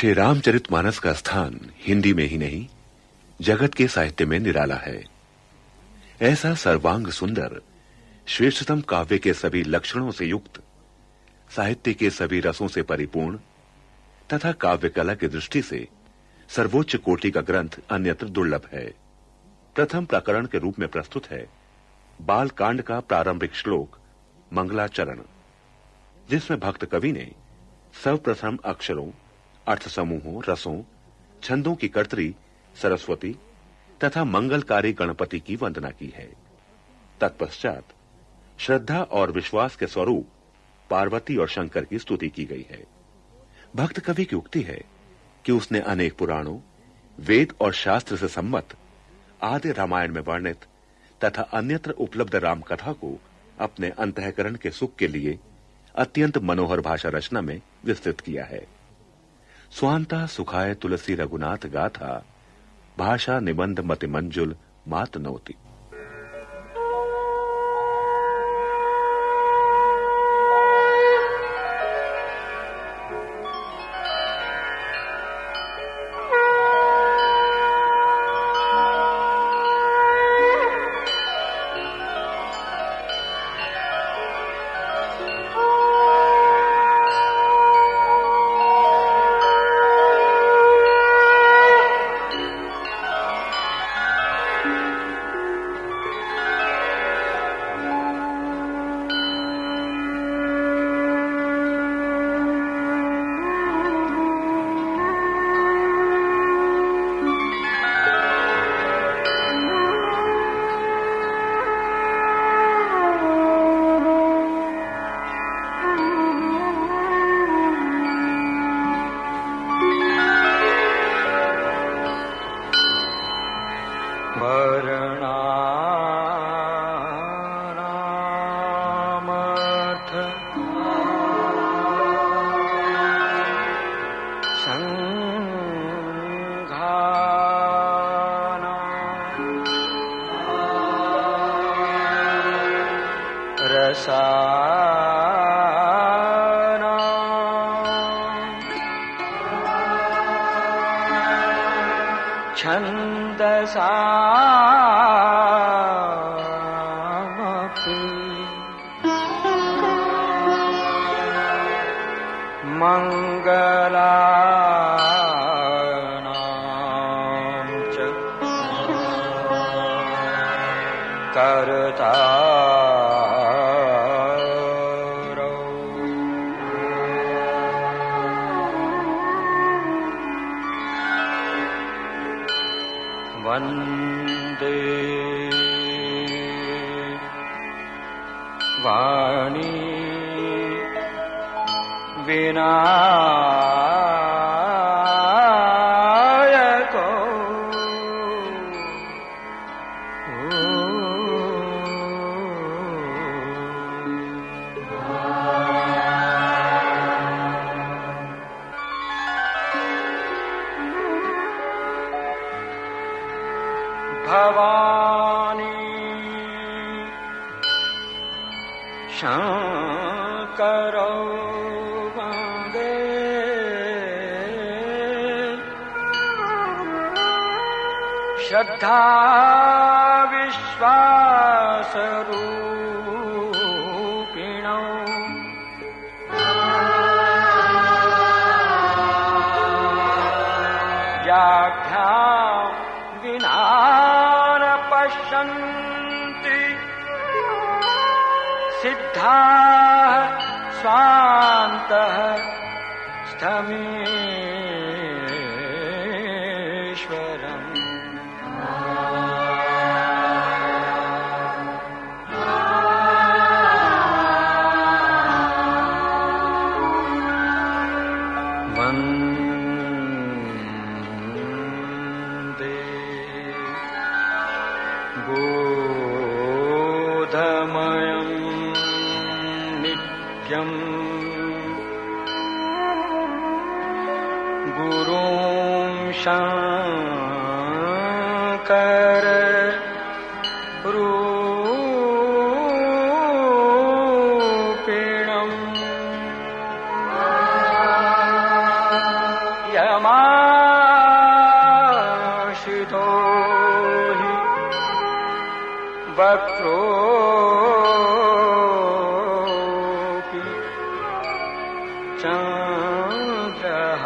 श्री रामचरितमानस का स्थान हिंदी में ही नहीं, जगत के साहित्य में निराला है। ऐसा सर्वांग सुंदर, श्रेष्ठतम काव्य के सभी लक्षणों से युक्त, साहित्य के सभी रसों से परिपूर्ण तथा काव्य कला की दृष्टि से सर्वोच्च कोटि का ग्रंथ अन्यत्र दुर्लभ है। प्रथम प्रकरण के रूप में प्रस्तुत है बाल कांड का प्रारंभिक श्लोक मंगलाचरण, जिसमें भक्त कवि ने सर्वप्रथम अक्षरों, अर्थ समूहों, रसों, छंदों की कर्त्री सरस्वती तथा मंगलकारी गणपति की वंदना की है। तत्पश्चात श्रद्धा और विश्वास के स्वरूप पार्वती और शंकर की स्तुति की गई है। भक्त कवि की उक्ति है कि उसने अनेक पुराणों, वेद और शास्त्र से सम्मत आदि रामायण में वर्णित तथा अन्यत्र उपलब्ध राम कथा को अपने अंतःकरण के सुख के लिए अत्यंत मनोहर भाषा रचना में विस्तृत किया है। स्वांता सुखाय तुलसी रघुनाथ गाथा, भाषा निबंध मति मंजुल मात नौति। वंदे वाणी विनायको भवानी शंकरो वंदे श्रद्धा विश्वास रूपिणो व्याख्या विना पश्यन्ति सिद्धाः स्वान्तः स्थमीश्वरम्। वन्दे बोधमयं नित्यं गुरुं शंकर रूपिणम्। वक्रोऽपि चन्द्रः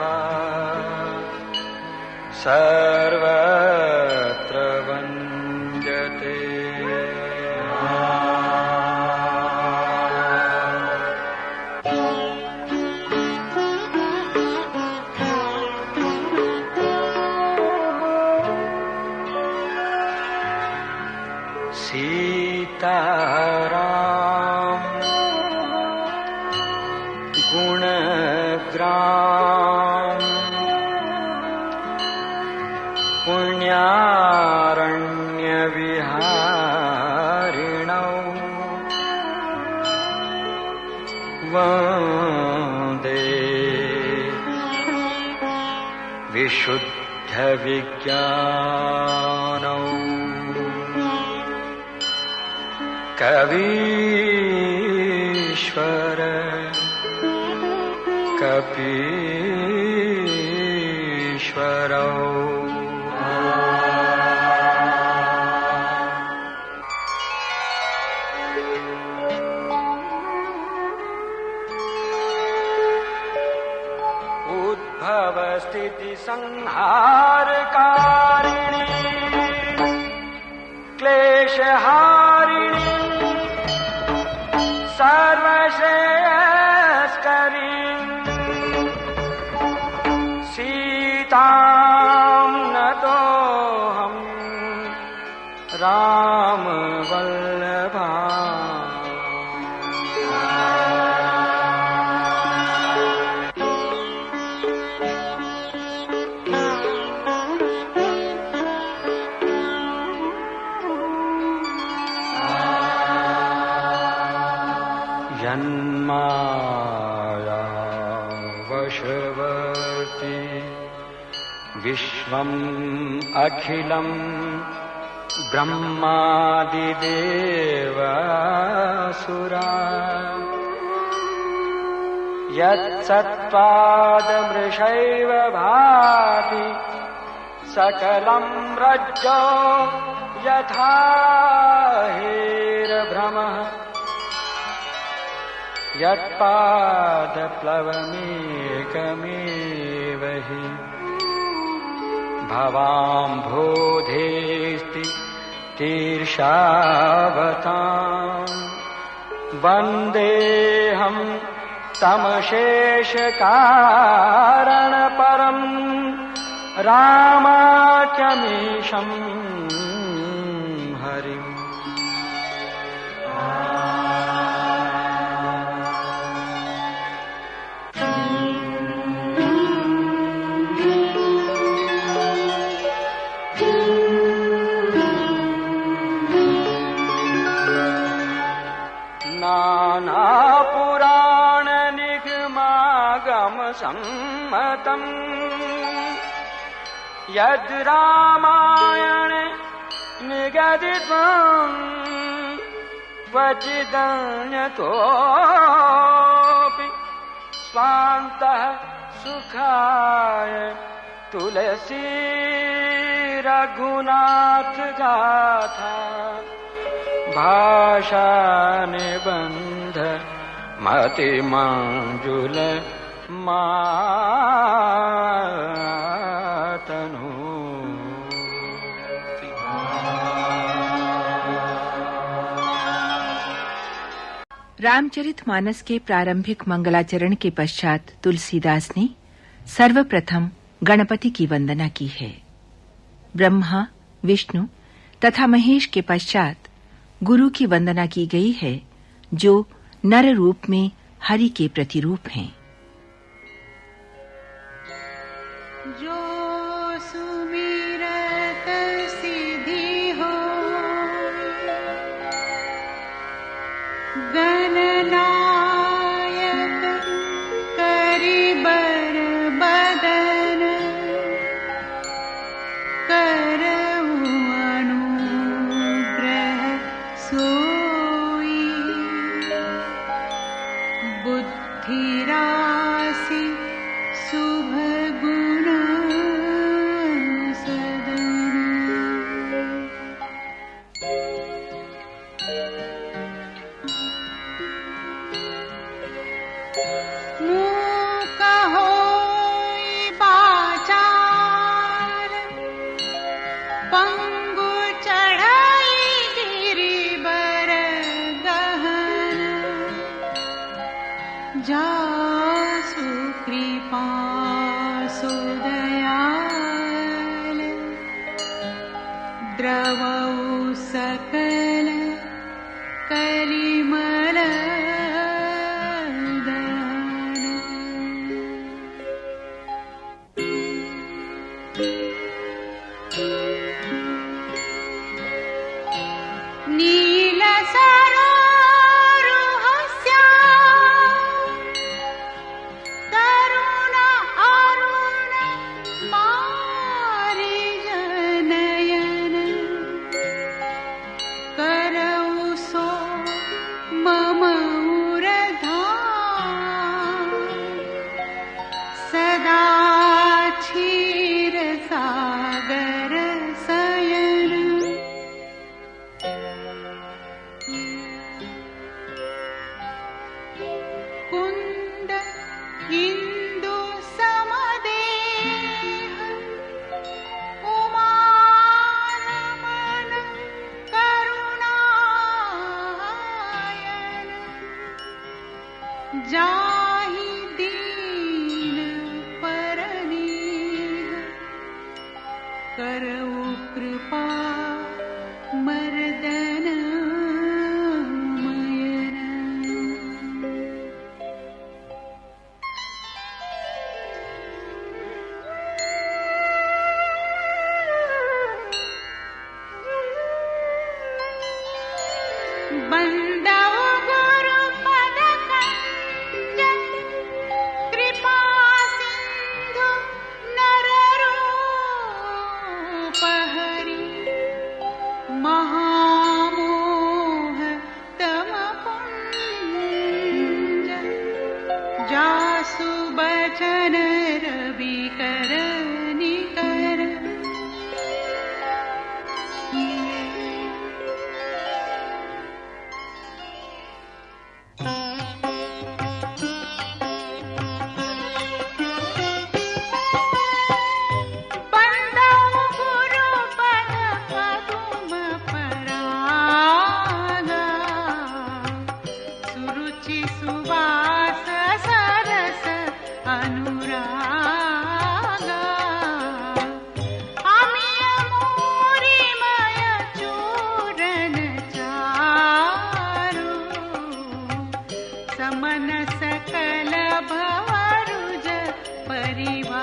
सर्वत्र वन्द्यते। सीताराम गुणग्राम पुण्यारण्यविहारिणौ वन्दे विशुद्धविज्ञानौ कवीश्वर कपीश्वरौ। उद्भव स्थिति संहारकारिणी क्लेशहारिणी सर्वश्रेयस्करी सीतां नतोऽहं रामवल्लभा। जन्माया वशवर्ती विश्वम् अखिलं ब्रह्मादिदेवासुरा यत्सत्त्वादमृषैव भाति सकलं रज्जो यथा हेरभ्रमः यत्पादप्लवमेकमेव हि भवाम्भोधेस्ति तीर्षावतां वन्देऽहं तमशेषकारणपरं रामाख्यमीशं हरिम्। नानापुराण निगमागम सम्मतम् यद् रामायणे निगदितम् क्वचिदन्यतोऽपि स्वान्तः सुखाय तुलसी रघुनाथ गाथा भाषा निबंध मतिमंजुल मातनु। रामचरितमानस के प्रारंभिक मंगलाचरण के पश्चात तुलसीदास ने सर्वप्रथम गणपति की वंदना की है। ब्रह्मा, विष्णु तथा महेश के पश्चात गुरु की वंदना की गई है, जो नर रूप में हरि के प्रतिरूप हैं। जो सुमिरत सिद्धि हो गणनायक करिबर बदन करऊ अनुग्रह सोई बुद्धि राशि शुभ गुण सदन। जासु कृपा सुदयाल द्रवौ सकल कलिमल नील सरोरुहस्या तरुण अरुण मारिजनयन करौ सो मम उरधाम सदा क्षीर सागर सयन कुंद इंदु समदेह उमानमन करुणायन जाहि दीन परनीह करौ कृपा मर्दन मयन बंदौ गुरु पद कंज कृपा सिंधु नर रूप हरि महामोह तम पुंज जासु बचन रवि कर निकर बंदौ गुरु पद पदुम परागा सुरुचि सुवास सरस अनुरागा अमिय मूरिमय चूरन चारु समन सकल भवरुज परिवारो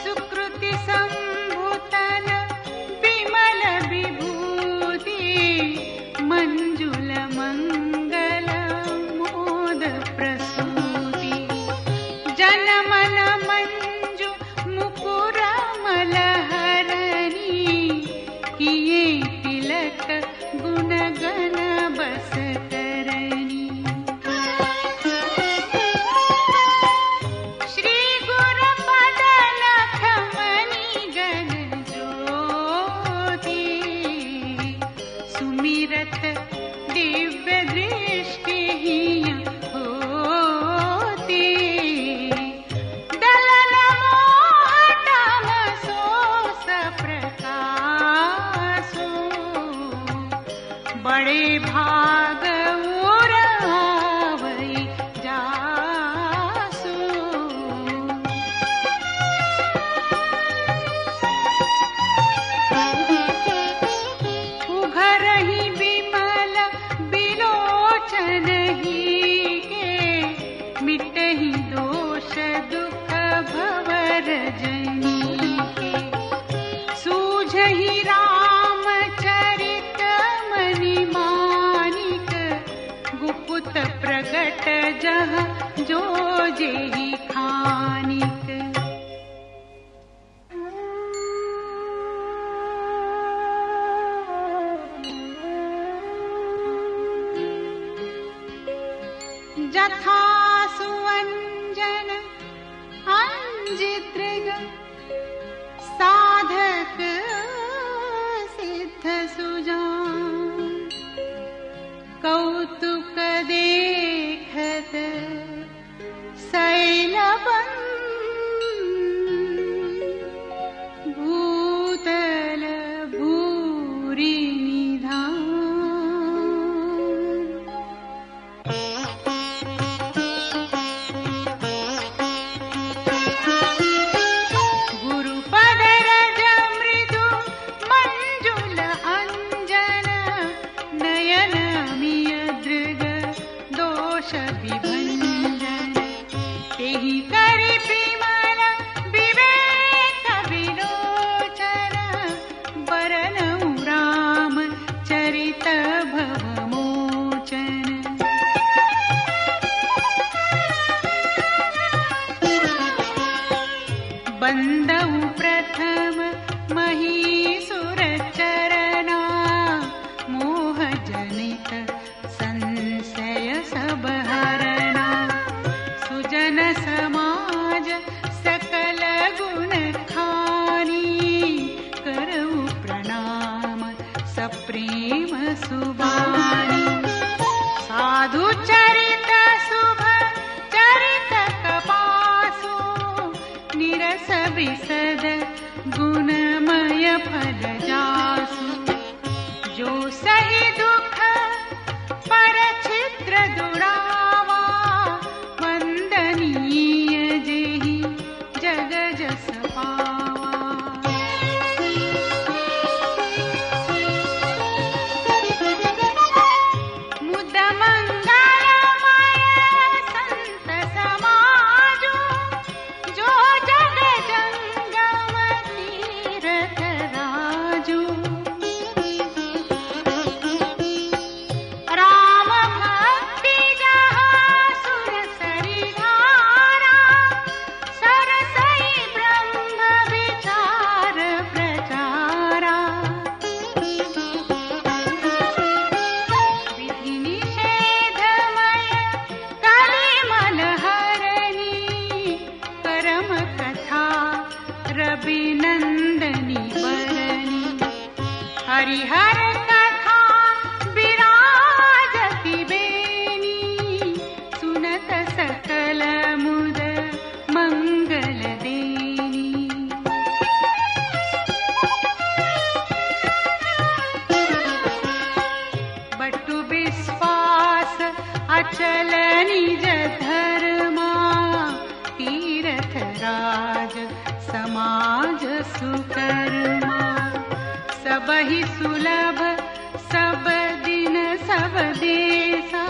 सुकृति संभूतन विमल विभूति मंजुल मंगल मोद प्रसूति जनमन मंजु मुकुर मलहरणी किए तिलक गुण गण बस करनी श्री गुर पद नख मणि गण ज्योति सुमिरत दिव्य दृष्टि होती दलन मोहटम सोस प्रकाशो बड़े भाग उरावई जासु उघरहि विमल बिलोचन ही के मिटहि दोष दुख भवर जनी के सूझहि रामचरित मणि मानिक गुप्त प्रगट जह जो जेहि खानिक जथा सुवंजन अंजितृग साधक सिद्ध सुजान कौतुक देखत शैलबन भूत बंदऊ प्रथम महीसुर चरना, मोह जनित संशय सब हरना। सुजन समाज सकल गुण खानी, करऊ प्रणाम सप्रेम सुबानी। साधु चरित शुभ चरित कपासु, निरस विशद गुणमय फल जासु। जो सही दुख पर छिद्र दुरावा, वंदनीय जेहि जग जस पावा। मुद मंगलमय संत समाजो, जो जग जंगम तीरथ राजो। राम भक्ति जहाँ सुरसरी धारा, सरसई ब्रह्म विचार प्रचारा। विधि निषेधमय कलिमल हरणी, परम कथा रवि नंदनी बरनी। हरिहर कथा विराजति बेनी, सुनत सकल मुद मंगल देनी। बटु विश्वास अचल निज धर्मा, तीरथ राज समाज सुकर्मा। सबहि सुलभ सब दिन सब देसा,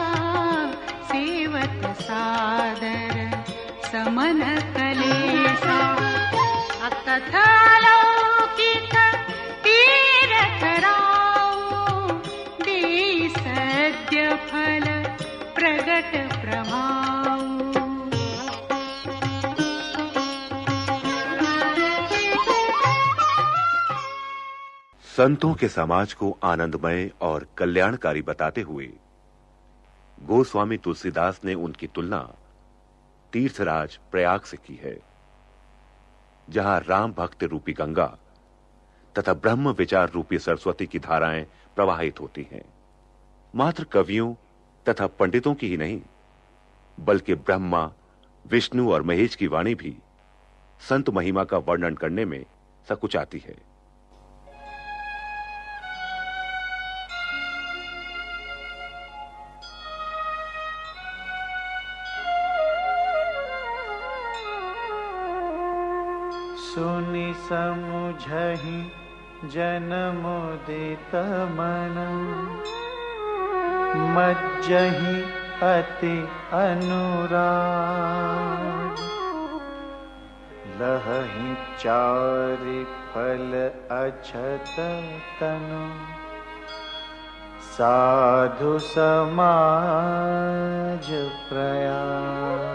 सेवत सादर समन कलेसा। अकथ अलौकिक तीरथ राऊ, देई सद्य फल प्रगट प्रभाऊ। संतों के समाज को आनंदमय और कल्याणकारी बताते हुए गोस्वामी तुलसीदास ने उनकी तुलना तीर्थराज प्रयाग से की है, जहां राम भक्त रूपी गंगा तथा ब्रह्म विचार रूपी सरस्वती की धाराएं प्रवाहित होती हैं। मात्र कवियों तथा पंडितों की ही नहीं, बल्कि ब्रह्मा, विष्णु और महेश की वाणी भी संत महिमा का वर्णन करने में सकुचाती है। सुनि समुझहि जन मुदित मन, मज्जहि अति अनुराग। लहहि चारि फल अछत तनु, साधु समाज प्रयाग।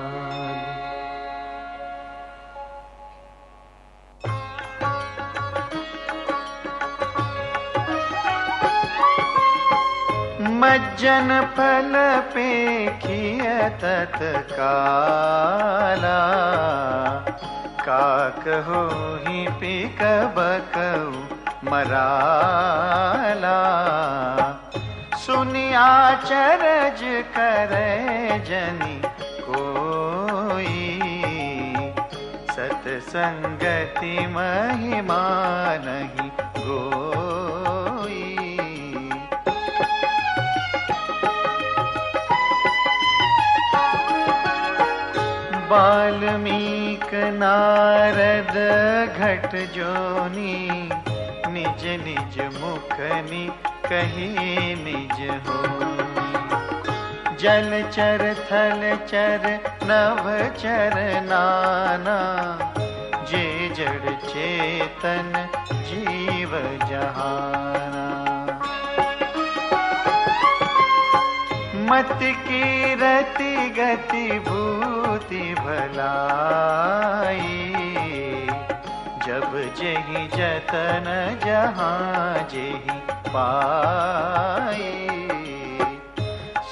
मज्जन फल पेखिय तत्काला, काकहोहि पिक बकऊ मराला। सुनि आचरज करे जनि कोई, सतसंगति महिमा नहीं गोई। वाल्मीक नारद घट जोनी, निज निज मुखनि कही निज होनी। जलचर थलचर नभचर नाना, जे जड़ चेतन जीव जहाना। मत की रति गति भूति भलाई, जब जेहि जतन जहाँ जेहि पाई,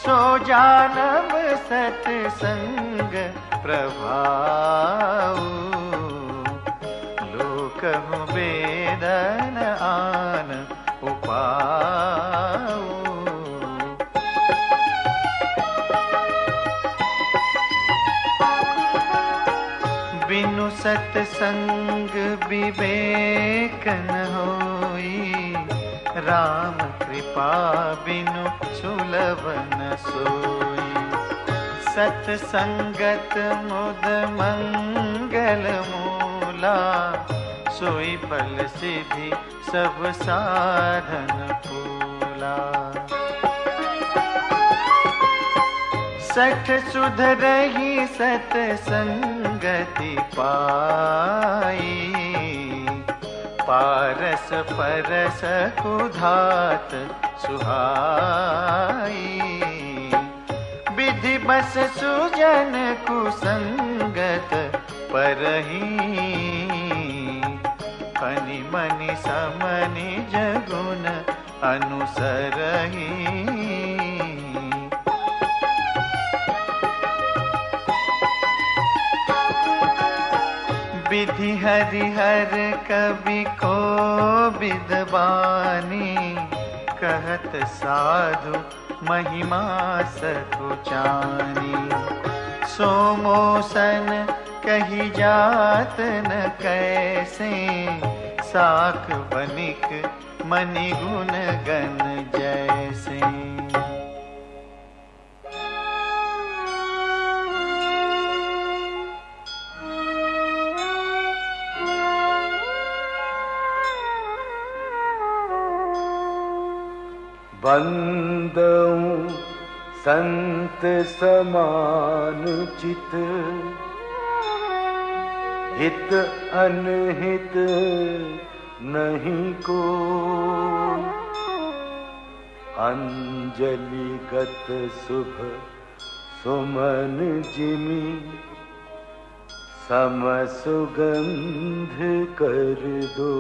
सो जानब सत्संग प्रभाऊ, लोकहु वेदन आन उपाऊ। बिनु सत्संग विवेक न होई, राम कृपा बिनु सुलभ न सोई। सत्संगत मुद मंगल मूला, सोई फल सिद्धि सब साधन पूला। सठ सुधरहि सत्संगति पाई, पारस परस कुधात सुहाई। विधि बस सुजन कुसंगत परही, फनि मनि समनि जगुन अनुसरही। विधि हरिहर कवि को विद्वानी, कहत साधु महिमा सकुचानी। सो मोसन कही जात न कैसे, साख बनिक मनि गुण गण जैसे। बंदऊं संत समान चित, हित अनहित नहीं को। अंजलिगत शुभ सुमन जिमि, सम सुगंध कर दो।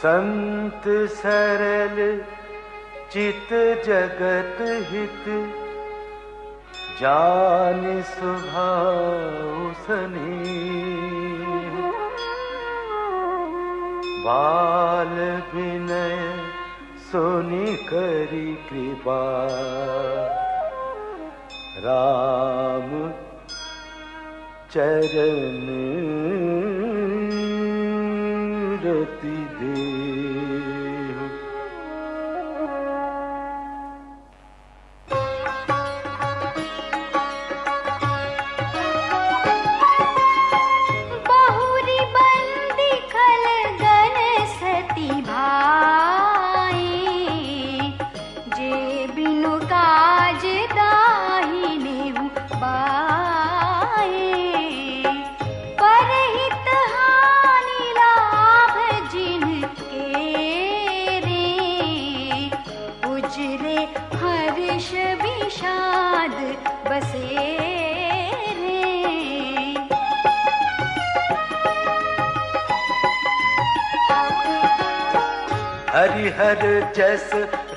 संत सरल चित जगत हित, जान सुभाव स्नेह। बाल विनय सुनि करी कृपा, राम चरण रति दे। बहुरी बंदी खल गन सती भाई, जे बिनु काज दाहिने बाई। परहित हानि लाभ जिनके रे, उजरे हर्ष विषाद बसे रे। हरिहर जस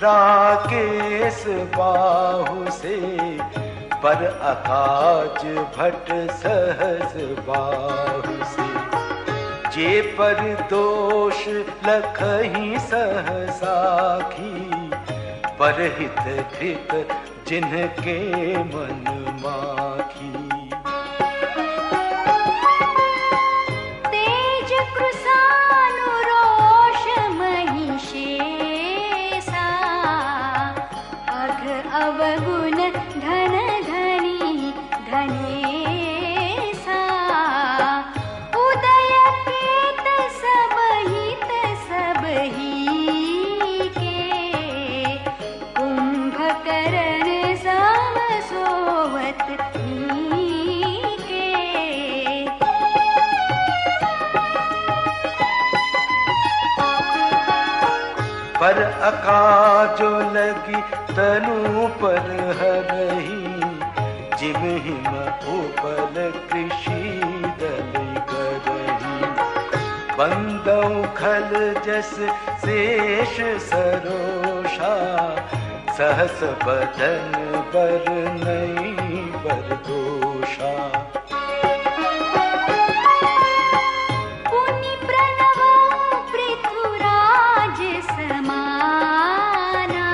राकेश बाहु से, पर अकाज भट सहस बाहु से। जे पर दोष लखहि सहसाखी, परहित कृत जिनके मन माखी। तेज कृसानु रोष महिषेसा, अघ अवगुण धन धनी धनेसा। उदय केत सबहित सबही के, कुंभकर्ण सम सोवत नी। पर अकाजो लगी तनु पर हरही, जिम हिम उपल कृषि दल करही। बंदौ खल जस शेष सरोषा, सहस बदन बर नहीं बर दोषा। पुनि प्रणवो पृथुराज समाना,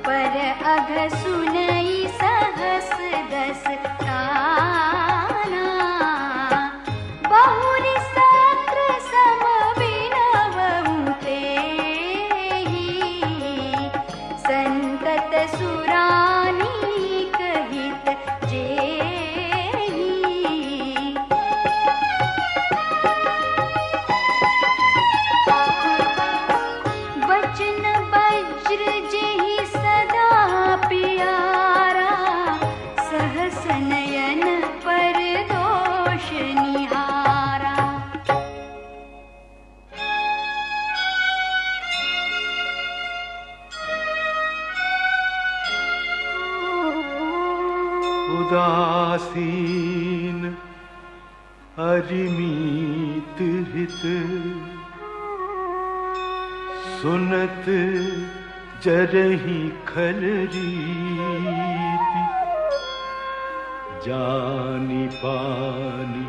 पर अघ सुनई सहस दस काना। बहुरि सत्र सम बिनवहु तेहि, संतत सुरानीक हित जेहि। वचन वज्र जेहि सदा प्यारा, सहस नयन पर दोष निहारा। उदासीन अरिमीत हित, सुनत जरहि खल रीति। जानी पानी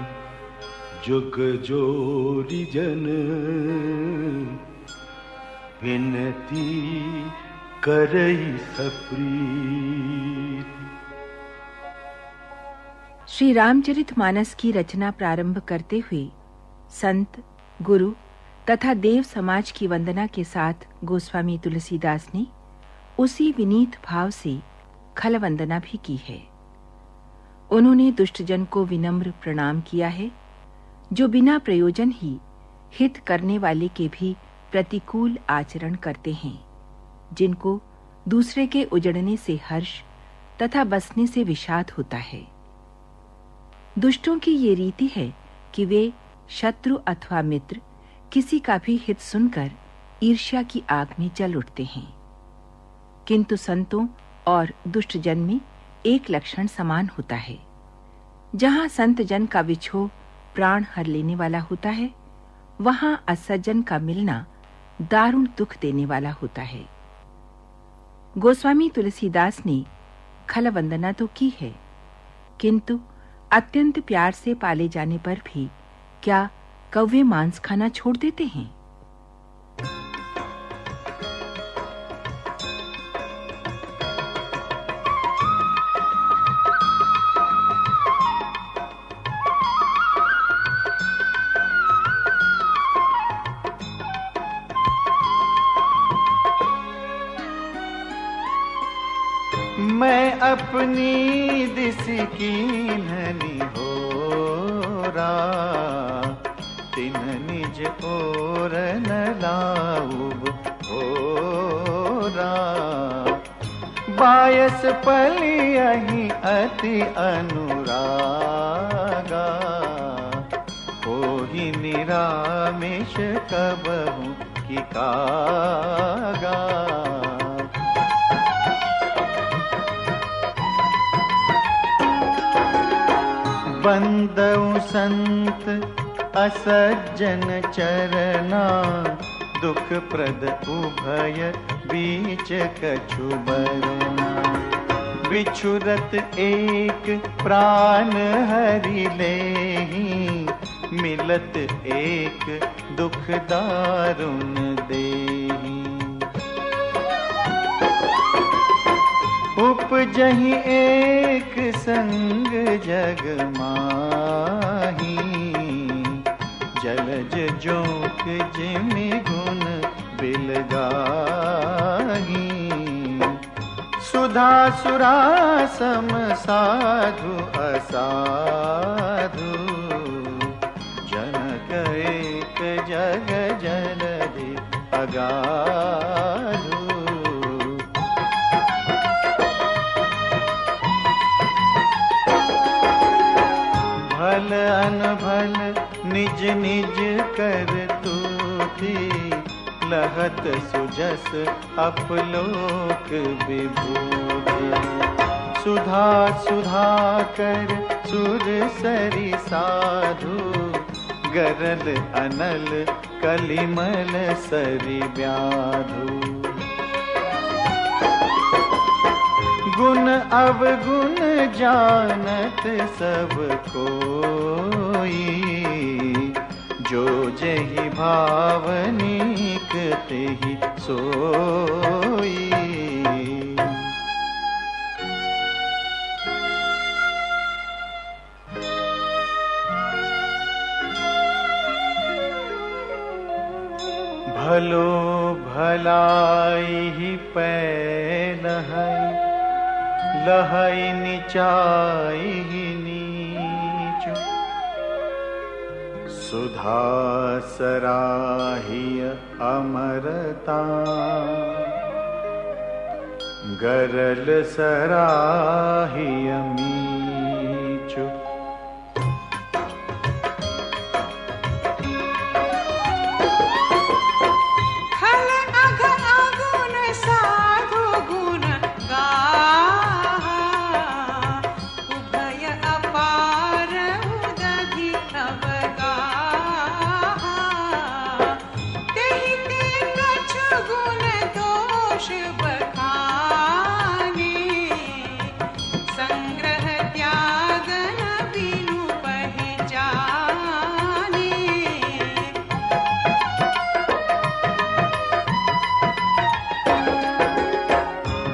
जुग जोरी जन, विनती करई सप्रीति। श्री रामचरितमानस की रचना प्रारंभ करते हुए संत, गुरु तथा देव समाज की वंदना के साथ गोस्वामी तुलसीदास ने उसी विनीत भाव से खल वंदना भी की है। उन्होंने दुष्टजन को विनम्र प्रणाम किया है, जो बिना प्रयोजन ही हित करने वाले के भी प्रतिकूल आचरण करते हैं, जिनको दूसरे के उजड़ने से हर्ष तथा बसने से विषाद होता है। दुष्टों की ये रीति है कि वे शत्रु अथवा मित्र किसी का भी हित सुनकर ईर्ष्या की आग में जल उठते हैं। किंतु संतों और दुष्टजन में एक लक्षण समान होता है। जहां संत जन का विछोह प्राण हर लेने वाला होता है, वहां असज्जन का मिलना दारुण दुख देने वाला होता है। गोस्वामी तुलसीदास ने खल वंदना तो की है, किंतु अत्यंत प्यार से पाले जाने पर भी क्या कौवे मांस खाना छोड़ देते हैं? मैं अपनी दिस की ननी हो रा, तिन निज ओर न लाऊब हो रा। बायस पलियहि अति अनुरागा, कोहि निरामिष कबहु की कागा। बंदउ संत असज्जन चरना, दुख प्रद उभय बीच कछु बरना। बिछुरत एक प्राण हरि लेहि, मिलत एक दुख दारुण देहि। उपजहि एक संग जग माही, जलज जोक जिमि गुण बिलगाही। सुधा सुरा सम साधु असाधु, जनक एक जग जलधि अगाधु। भल अनभल निज निज कर तूती, लहत सुजस अपलोक विभूति। सुधा सुधा कर सुर सरी साधु, गरल अनल कलिमल सरी व्याधु। गुण अवगुण जानत सब कोई, जो जहि भावनिक तेहि सोई। भलो भलाई पै लहै, लहै नीचाई नीचु। सुधा सराहिय अमरता, गरल सराहिय मीचु।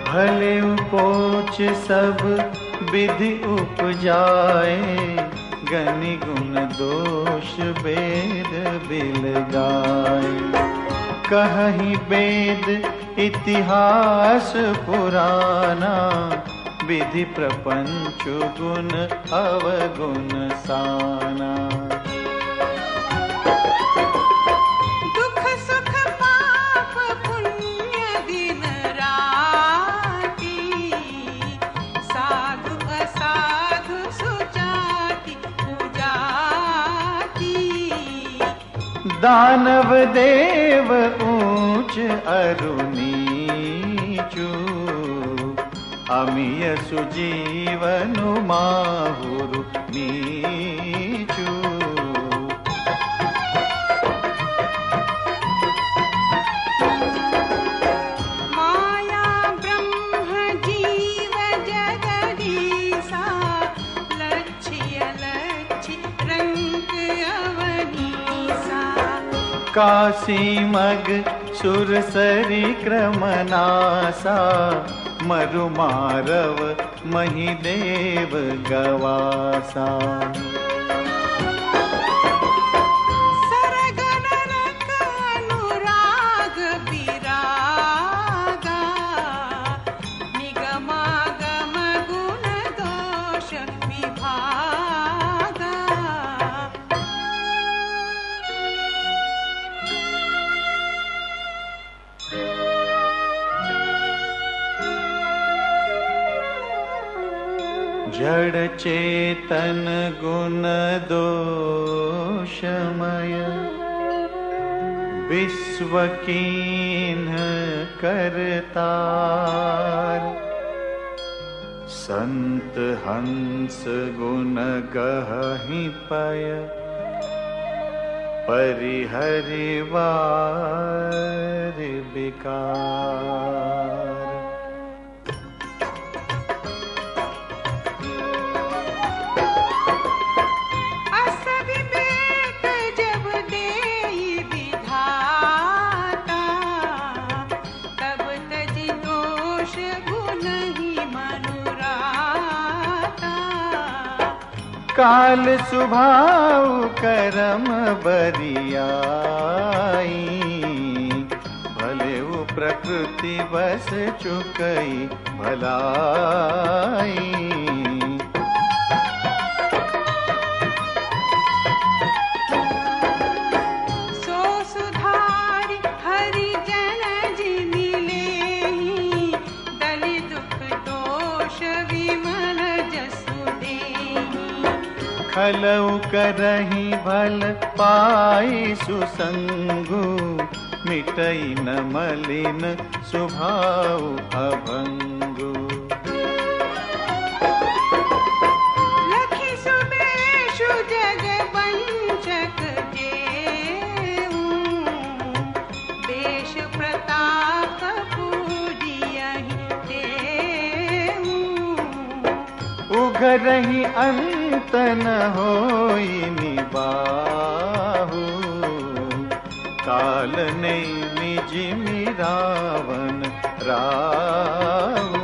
भले उपोच सब विधि उपजाए, गनि गुण दोष वेद बिल गाए। कहहि वेद इतिहास पुराना, विधि प्रपंच गुण अवगुण साना। दानव देव ऊंच अरु नीचु, अमिय सुजीवनु माहुरु नीचु। माया ब्रह्म जीव जगदीसा, लक्ष्य लक्ष्य रंग अवनीसा। काशी मग सुर सरी क्रमनासा, मरु मारव महिदेव गवासा। सरगन रक अनुराग विरागा, निगमागम गुण दोष विभागा। जड़ चेतन गुण दोषमय, विश्व कीन्ह करतार। संत हंस गुण गहि पय, परिहरिवार विकार। काल सुभाव करम बरियाई, भले वो प्रकृति बस चुकई भलाई। सो सुधारि हरि जन जिनि लेहि, दलि दुख दोष विमल जसु देहि। खलउ करहि भल पाई सुसंगु, मिटई न मलिन स्वभाव अभंगु। लखी सुबेशु जग वंचक जेऊ, देश प्रताप पूजियहि देऊ। उघरहि अंत न होई निबाहु, काल ने निज मिरावन राहु।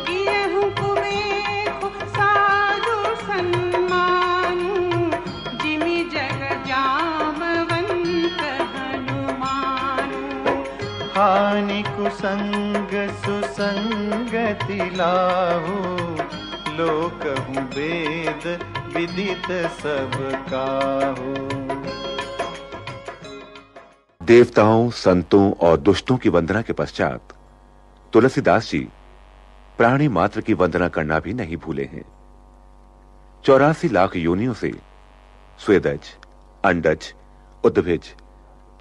गिरहु कुबेखु साधु सन्मानु, जिमि जग जामवंत हनुमानु। हानि कुसंग सुसंगति लाहु, लोकहु वेद विदित सब काहू। देवताओं, संतों और दुष्टों की वंदना के पश्चात तुलसीदास जी प्राणी मात्र की वंदना करना भी नहीं भूले हैं। 84 लाख योनियों से स्वेदज, अंडज, उद्भिज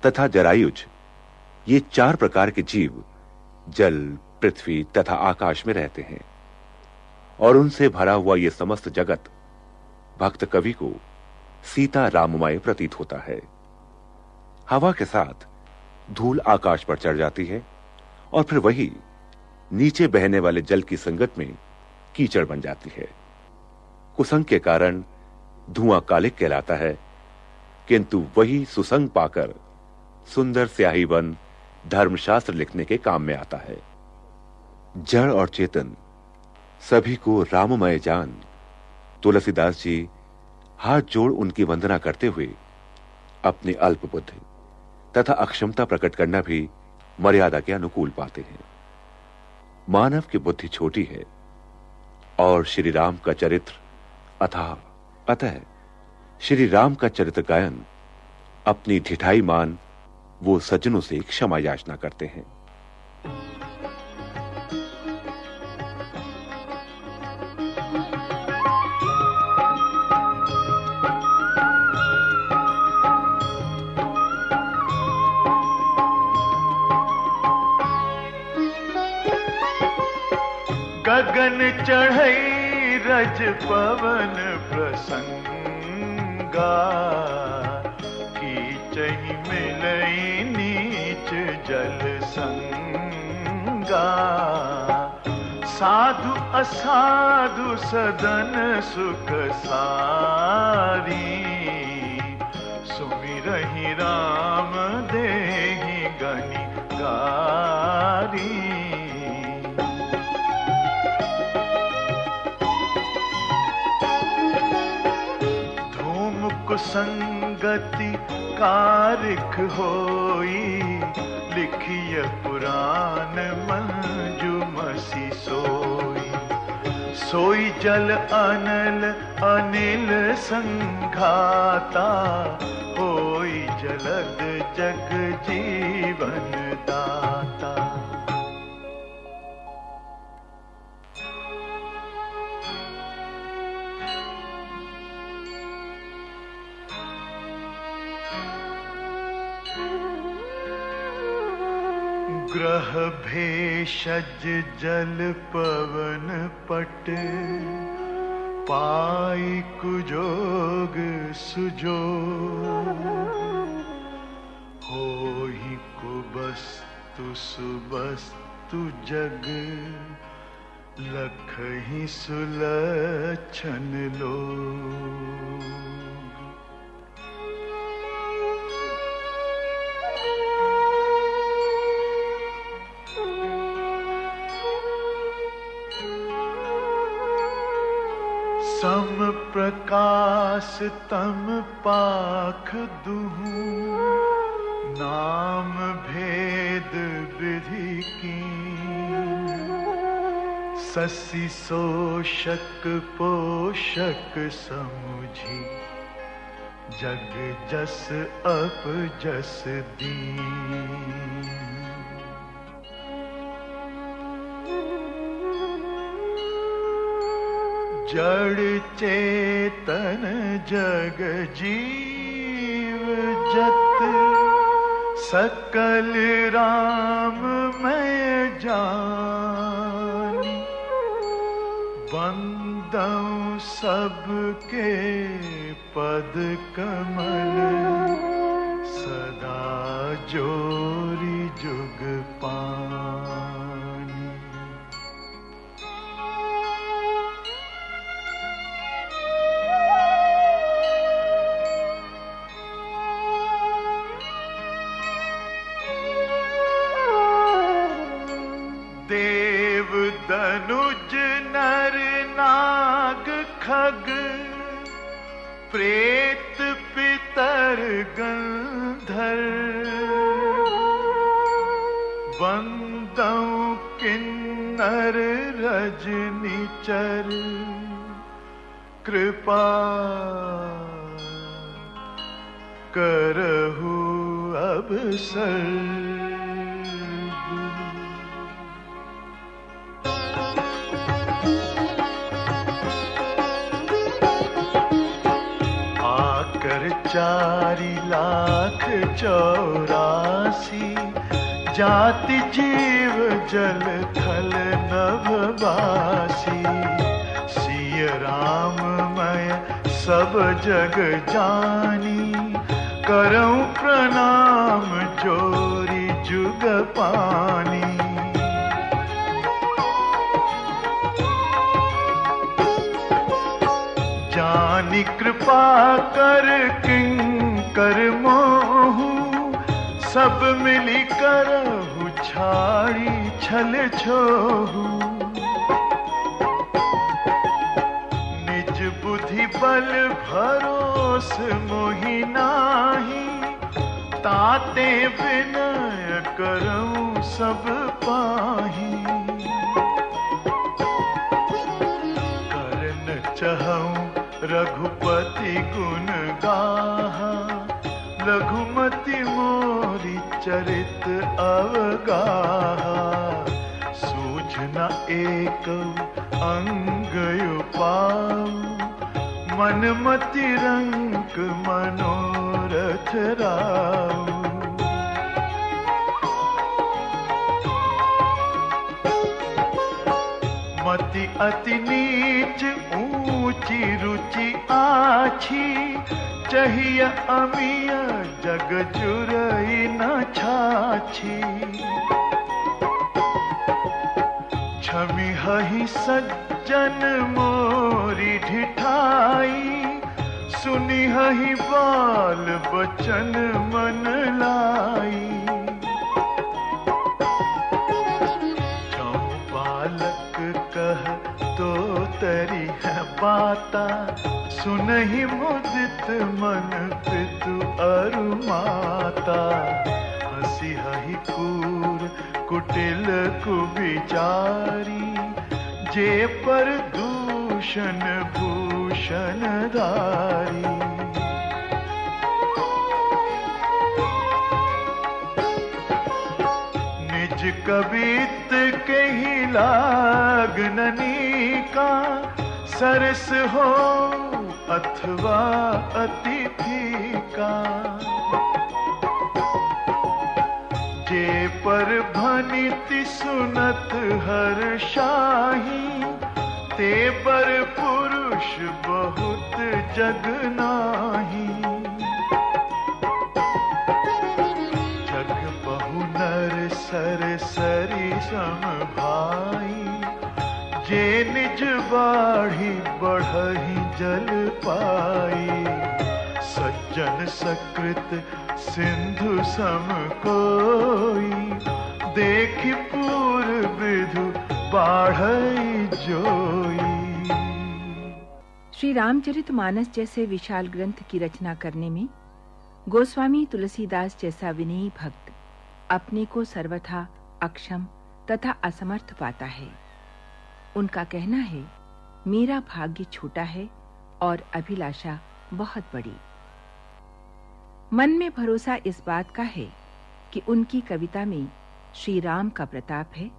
तथा जरायुज, ये 4 प्रकार के जीव जल, पृथ्वी तथा आकाश में रहते हैं और उनसे भरा हुआ यह समस्त जगत भक्त कवि को सीता राममय प्रतीत होता है। हवा के साथ धूल आकाश पर चढ़ जाती है और फिर वही नीचे बहने वाले जल की संगत में कीचड़ बन जाती है। कुसंग के कारण धुआं कालिक कहलाता है, किंतु वही सुसंग पाकर सुंदर स्याही बन धर्मशास्त्र लिखने के काम में आता है। जड़ और चेतन सभी को राममय जान तुलसीदास जी हाथ जोड़ उनकी वंदना करते हुए अपनी अल्प बुद्धि तथा अक्षमता प्रकट करना भी मर्यादा के अनुकूल पाते हैं। मानव की बुद्धि छोटी है और श्री राम का चरित्र अतः श्री राम का चरित्र गायन अपनी ढिठाई मान वो सज्जनों से क्षमा याचना करते हैं। गगन चढ़ई रज पवन प्रसंगा, कीचहि मिलई नीच जल संगा। साधु असाधु सदन सुख सारी, सुमिरहि राम देहि गनि गारी। कुसंगति कारिख होई, लिखिय पुराण मंजुमसी सोई। सोई जल अनल अनिल संघाता, होई जलद जग जीवन दाता। ग्रह भेषज जल पवन पट, पाई कुजोग सुजोग। होहि कुबस्तु सुबस्तु जग, लखहि सुलक्षण लोग। सम प्रकाश तम पाख दुहु, नाम भेद विधि की। ससी शोषक पोषक समुझी, जग जस अप जस दीन। जड़ चेतन जग जीव जत सकल राम मैं जानी बंदऊं सबके पद कमल सदा जोरी जुग पानी। देव दनुज नर नाग खग प्रेत पितर गंधर्व बंदऊं किन्नर रजनीचर कृपा करहु अब सर्व। आकर 4,84,000 जाति जीव जल थल नभवासी सिय राममय सब जग जानी करऊं प्रणाम जोरी जुग पानी। जानी कृपा कर किंकर मोहू सब मिली करहु छाड़ी छल छोहू निज बुद्धि बल भरोस मोहि नाही ताते विनय करऊं सब पाही। करन चहऊं रघुपति गुण गाहा लघुमति मोरी चरित अवगाहा सूझ न एक अंग पाऊ मन मति रंक मनोरथ राऊ। मति अति नीच ऊंची रुचि आछी चाहिए अमिय जग जुरई न छाछी। छवि हहि सज्जन मोरी ढिठाई सुनी हहि बाल बचन मन लाई। कह तो तरी है बाता सुनहि मुदित मन पितु अरु माता हसी हहि कूर कुटिल कुविचारी जे पर दूषण भूषण धारी। निज कवित के ही लागननी का सरस हो अथवा अतिथि का जे पर भनिति सुनत हर शाही ते पर पुरुष बहुत जग नाही। जग बहु नर सर सरी सम भाई जे निज बाढ़ी बढ़ही जल पाई। सज्जन सकृत सिंधु सम कोई देखि पूर्व विधु बाढ़ई जोई। श्री रामचरितमानस जैसे विशाल ग्रंथ की रचना करने में गोस्वामी तुलसीदास जैसा विनयी भक्त अपने को सर्वथा अक्षम तथा असमर्थ पाता है। उनका कहना है, मेरा भाग्य छोटा है और अभिलाषा बहुत बड़ी। मन में भरोसा इस बात का है कि उनकी कविता में श्री राम का प्रताप है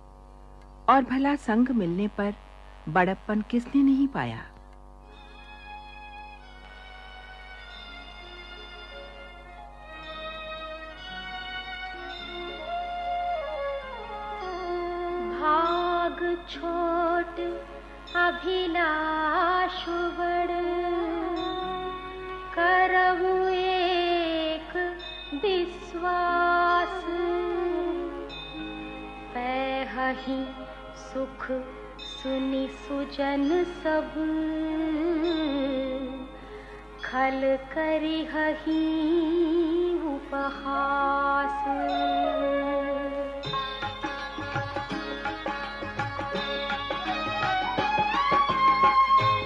और भला संग मिलने पर बड़प्पन किसने नहीं पाया। छोट अभिलाष बड़, करऊ एक विश्वास। पैहि सुख सुनि सुजन सब, खल करिहहि उपहास।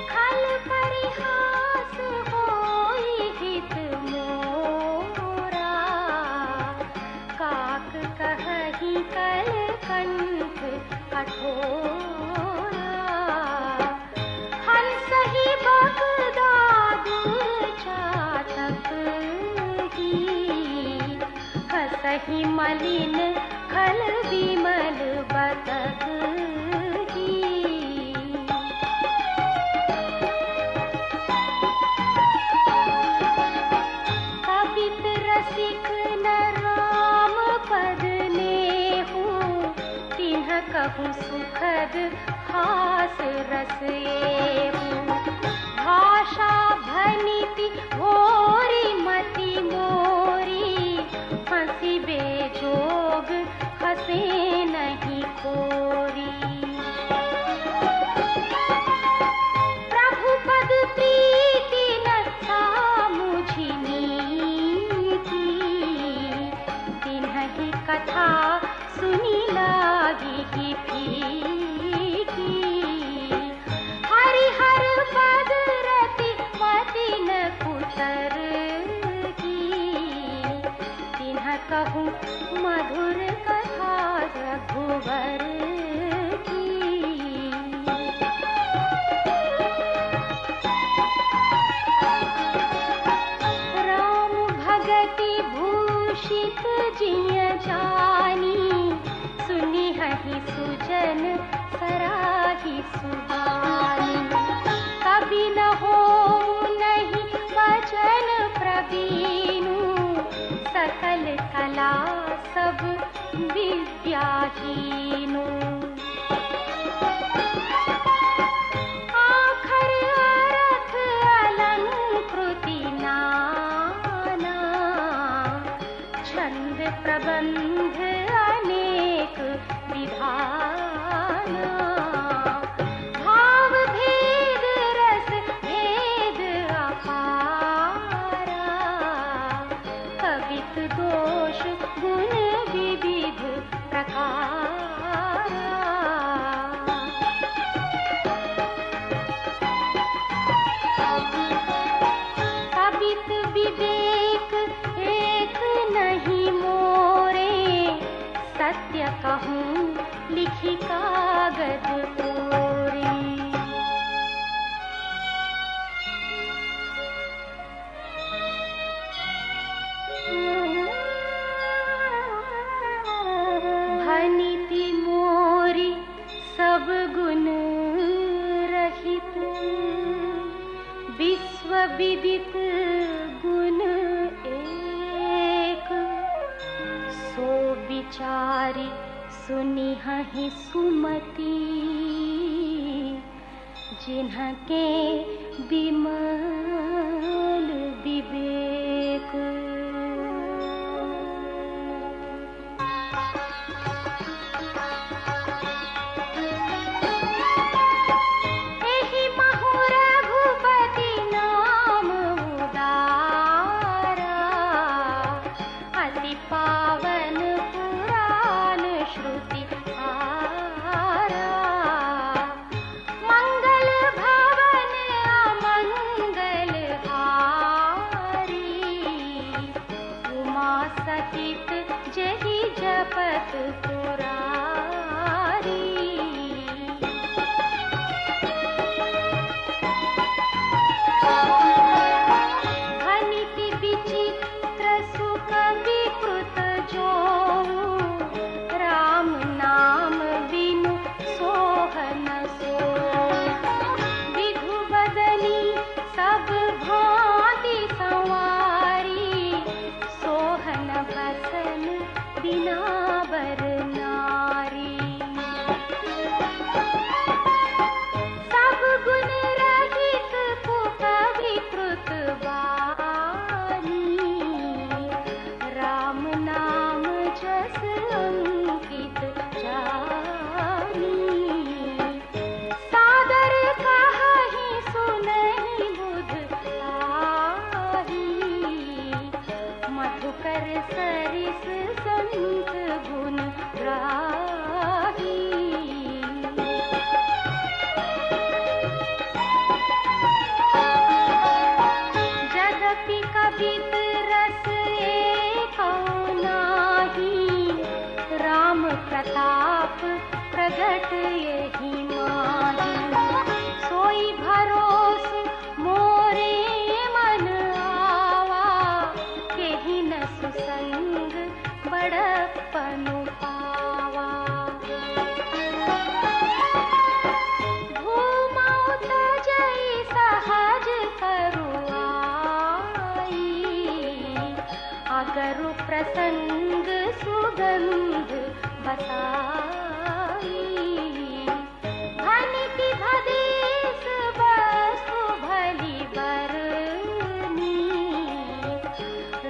खल परिहास होई हित मोरा, काक कहहि कल कंठ कठोरा। हंस ही बगदादुर चातक ही, हंसहि मलिन खल विमल बतक ही। कवित रसिक न राम पद नेहु, तिन्ह कहूँ सुखद हास रस एहु। भाषा भनिति भोरी मति मोरी, हंसी बेजोग हंसे नहीं कोरी। प्रभु पद प्रीति न था मुझि नीति, तिन्हि कथा सुनी लागी ही फीकी। हरिहर पद रति मति न कुतर की, तिन्ह कहूँ मधुर कथा रघुवर की। राम भगति भूषित जिय जानी, सुनिहहि सुजन सराहि सुहानी। कवि न होऊँ नहीं वचन प्रवीणु, सकल कला सब विद्याहीनु। आखर अर्थ अलंकृति नाना, छंद प्रबंध अनेक विधाना। भाव भेद रस भेद अपारा, कवित दोष गुण विविध प्रकारा। कवित विवेक एक नहीं मोरे, सत्य कहूँ लिखी कागज तोरे। भनिति मोरी सब गुण रहित, विश्व विदित गुण एक। सो विचारी सुनिहहि सुमति, जिन्हके विमल विवेक। एहि महु रघुपति नाम उदारा, अति पावन पुराण श्रुति आरा। मंगल भवन अमंगल हारी, उमा सहित जहि जपत पुरारी। भनिति विचित्र सुख विकृत जोऊ, राम नाम बिनु सोहन सोऊ। विधु बदनी सब भांति संवारी, सोहन बसन बिना बर नारी। सरिस संत गुण ग्राही। यद्यपि कवित रस एको नाही, राम प्रताप प्रगट यही माही। सोई भरोस मोरे मन आवा, केहि न सुसंग बड़प्पन पावा। धूमौ तजई सहज करुआई, अगरु प्रसंग सुगंध बसाई। भनिति भदेस वस्तु भली बरनी,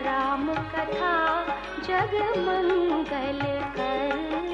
राम कथा जग मंगल करनी।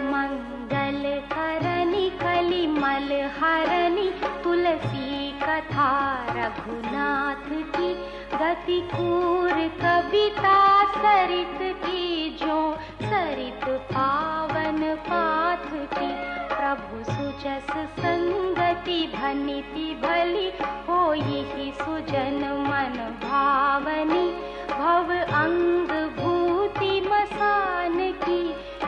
मंगल करनी कली मल हरनी, तुलसी कथा रघुनाथ की। गति कूर कविता सरित की, जो सरित पावन पाथ की। प्रभु सुजस संगति भनिति भली, होई ही सुजन मन भावनी। भव अंग भूति मसान की,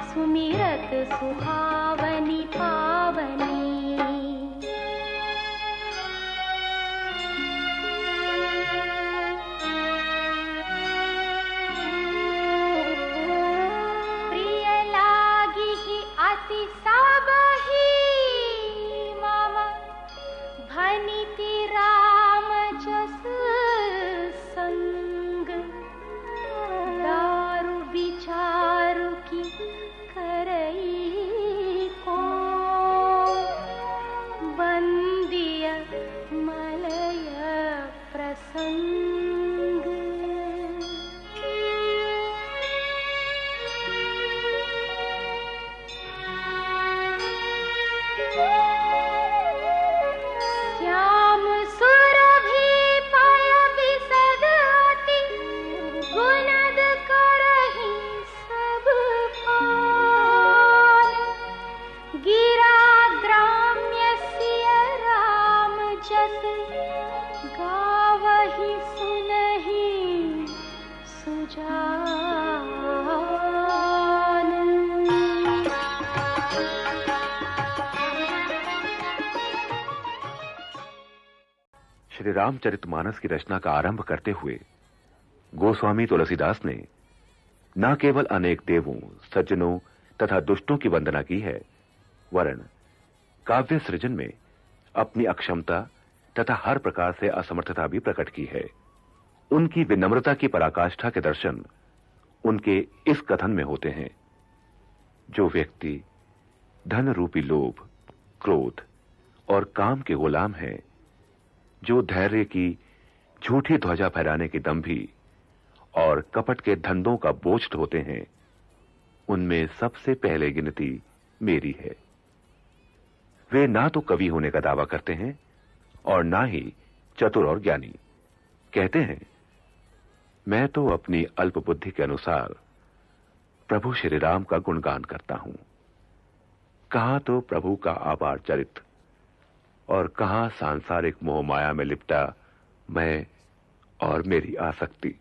सुमिरत सुहावनी पावनी। प्रिय लागी ही अति सबहि मम, भनिति राम जस संग। दारु विचारु की करई को, बंदिय मलय प्रसंग। श्याम सुरभि पय विशद अति, गुणद करहि सब पान। गिरा ग्राम्य सिय राम जस, गावहि सुनहि सुजान। श्री रामचरितमानस की रचना का आरंभ करते हुए गोस्वामी तुलसीदास ने न केवल अनेक देवों, सज्जनों तथा दुष्टों की वंदना की है, वरन काव्य सृजन में अपनी अक्षमता तथा हर प्रकार से असमर्थता भी प्रकट की है। उनकी विनम्रता की पराकाष्ठा के दर्शन उनके इस कथन में होते हैं। जो व्यक्ति धन रूपी लोभ, क्रोध और काम के गुलाम है, जो धैर्य की झूठी ध्वजा फहराने की दंभी और कपट के धंधों का बोझ ढोते हैं, उनमें सबसे पहले गिनती मेरी है। वे ना तो कवि होने का दावा करते हैं और ना ही चतुर और ज्ञानी। कहते हैं, मैं तो अपनी अल्प बुद्धि के अनुसार प्रभु श्री राम का गुणगान करता हूं। कहां तो प्रभु का आपार चरित्र और कहां सांसारिक मोह माया में लिपटा मैं और मेरी आसक्ति।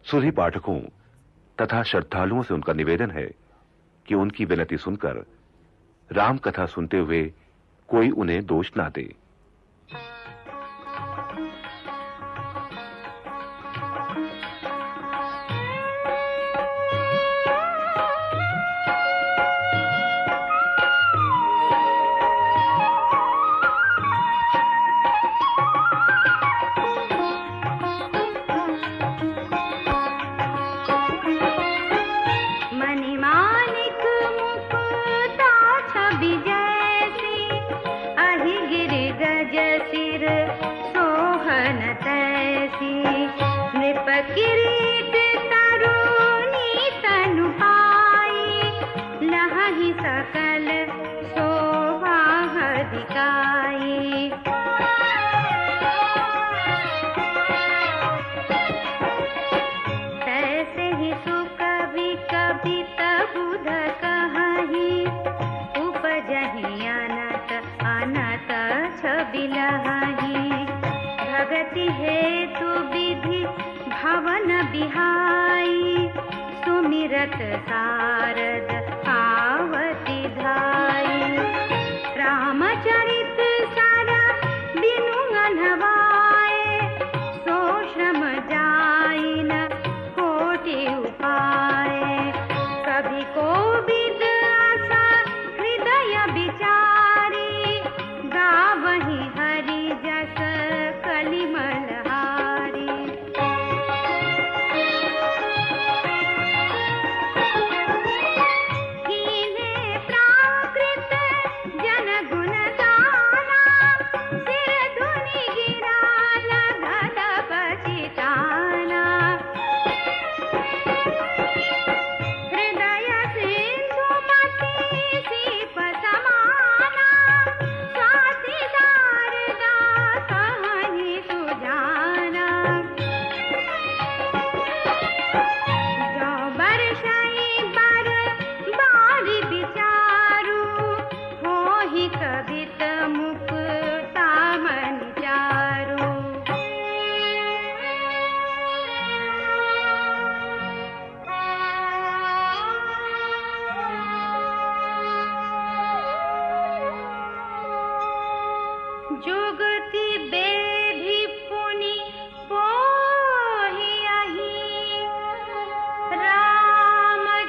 सुधी पाठकों तथा श्रद्धालुओं से उनका निवेदन है कि उनकी विनती सुनकर राम कथा सुनते हुए कोई उन्हें दोष ना दे। मणिमाणिक मुकुता छवि जैसी, अहि गिरिधर सुध कहि उपजहि अनत अनत छबिलहि भगति हेतु विधि भवन बिहाई सुमिरत सारद आवति धाई रामचरित सारा बिनु अनवाए सो श्रम जाई न कोटि उपाय कभी कोविद आशा हृदय विचारी गावहि हरि जस कलिमल जुगति बेधि पुनि पोहियहि रामचरित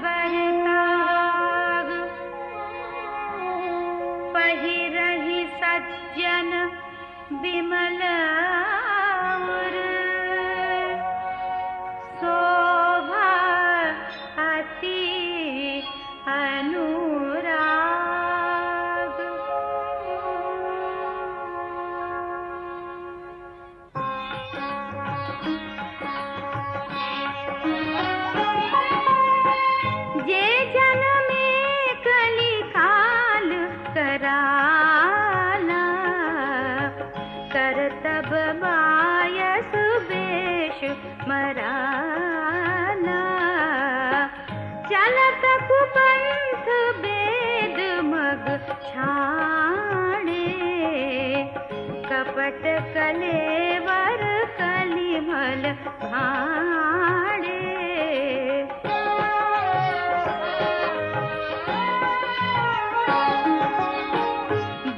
बरताग पहिरहि सज्जन विमल शोभा अति करतब बायस बेश मराना चलत कुपंथ वेद मग छाणे कपट कलेवर कलिमल भाणे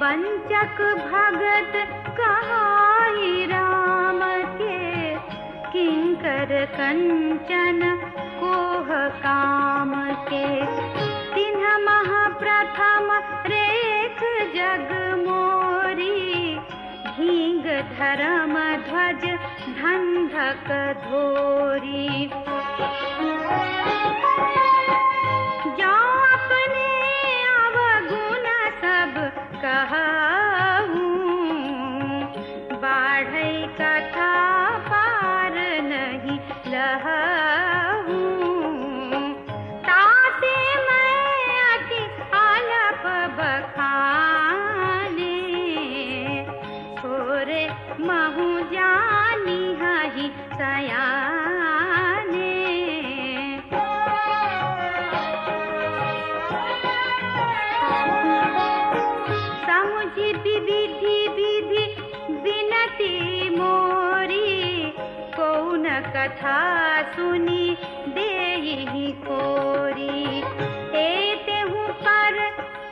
वंचक भगत कहाई राम के किंकर कंचन कोह काम के तिन्ह महाप्रथम रेख जग मोरी भींग धर्म ध्वज धंधक धोरी जो अपने अवगुण सब कहूँ बाढ़ई कथा पार नहीं लहूँ ताते मैं अति आलप बखाने छोरे महु जानी हहि सयाने समुझि विधि विधि विनती मोरी कौन कथा सुनी देहि कोरी एते हूँ पर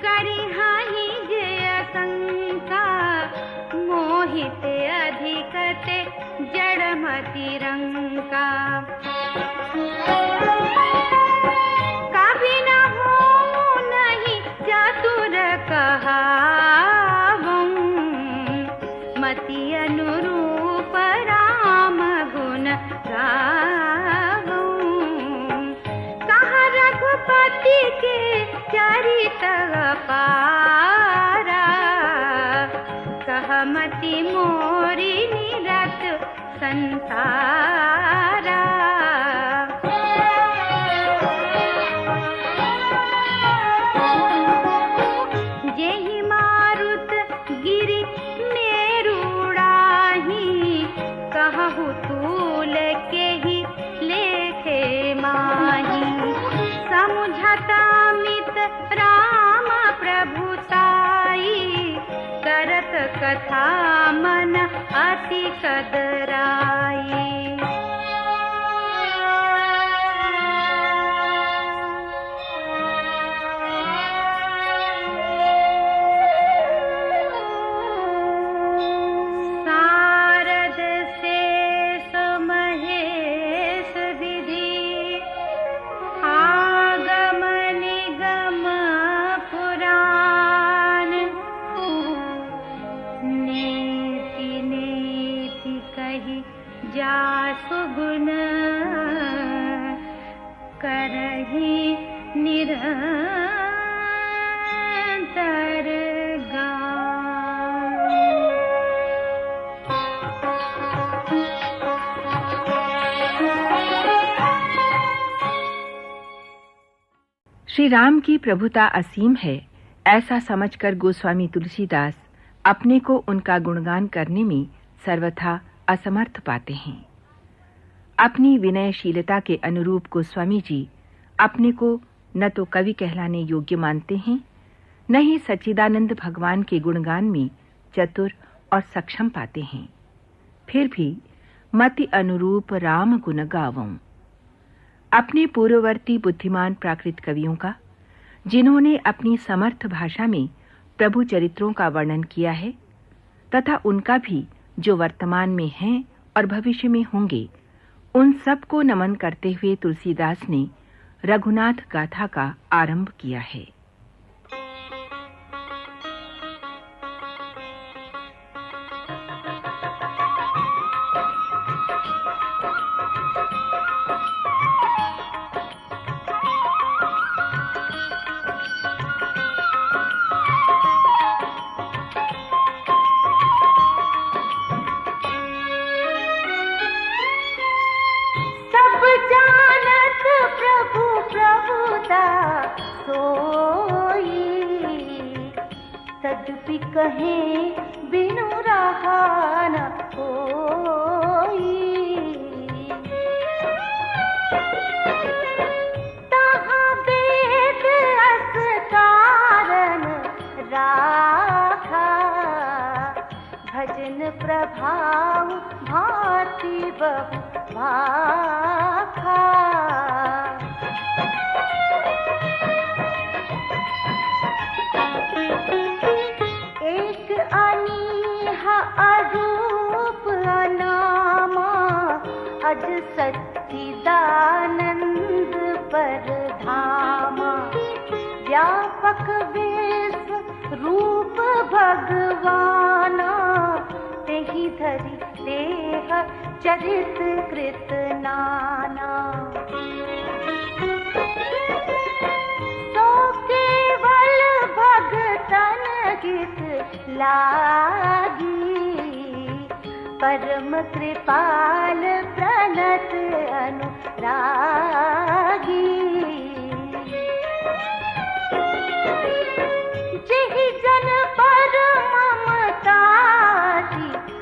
करी हानि जय शंका मोहिते अधिकते जड़मति रंका कभी न हो नहीं चतुर कहावूं मति अनुरूप राम गुण गावूं कहा रघुपति के चरित पारा कहा मति मोरी निरत संसारा जेहि मारुत गिरि मेरुड़ाही कहु तूल के ही लेखे मा समझतामित राम प्रभुताई, करत कथा मन अति कदराई। सुगुण करहि निरंतर गान। श्री राम की प्रभुता असीम है, ऐसा समझकर गोस्वामी तुलसीदास अपने को उनका गुणगान करने में सर्वथा असमर्थ पाते हैं। अपनी विनयशीलता के अनुरूप गोस्वामी जी अपने को न तो कवि कहलाने योग्य मानते हैं, न ही सच्चिदानंद भगवान के गुणगान में चतुर और सक्षम पाते हैं। फिर भी मति अनुरूप राम गुण गावऊं। अपने पूर्ववर्ती बुद्धिमान प्राकृत कवियों का, जिन्होंने अपनी समर्थ भाषा में प्रभु चरित्रों का वर्णन किया है, तथा उनका भी जो वर्तमान में हैं और भविष्य में होंगे, उन सब को नमन करते हुए तुलसीदास ने रघुनाथ गाथा का आरंभ किया है। तदपि कहे बिनु रहा न कोई, तहाँ वेद अस कारण राखा, भजन प्रभाव भांति बहु भाखा। एक अनीहा अरूप अनामा, अज सच्चिदानंद परधामा। व्यापक विश्व रूप भगवाना, तेहि धरि देह चरित कृत नाना। भगतन हित लागी, परम कृपाल प्रणत अनुरागी। जेहि जन पर ममता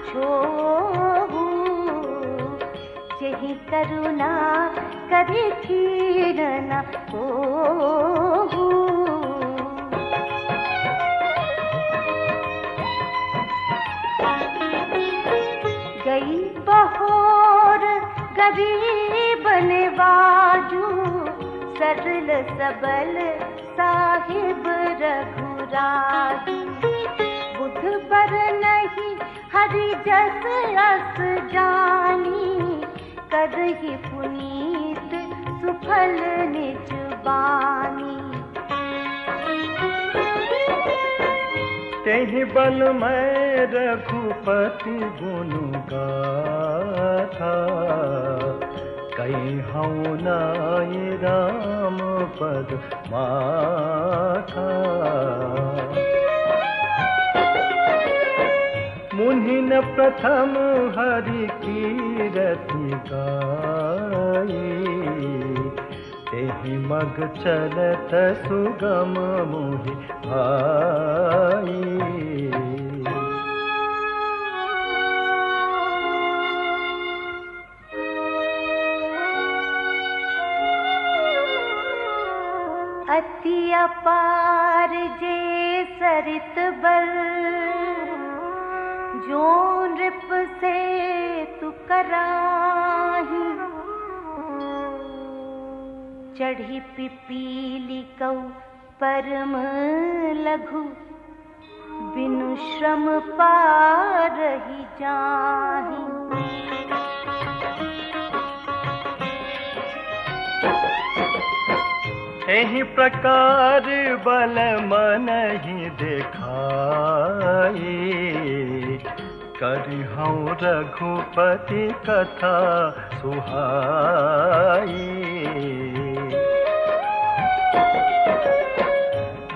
छोहु, जेहि करुणा करि खीन न होहु। गई बहोर गरीब नवाजू, सरल सबल साहिब रघुराजू। बुध बर नहीं हरि जस अस जानी, करहि पुनीत सुफल निज बानी। तेहि बल मैं रघुपति गुण गाथा, कहिहउँ नाई राम पद माथा। मुनि न प्रथम हरि कीरति गाई, तेहि मग चलत सुगम मोहि भाई। अति अपार जे सरित बल, जो नृप से तु कराही। चढ़ी पिपीली कौ परम लघु, बिनु श्रम पार ही जाही। एहि प्रकार बल मन ही देखाई, करिहउँ रघुपति कथा सुहाई।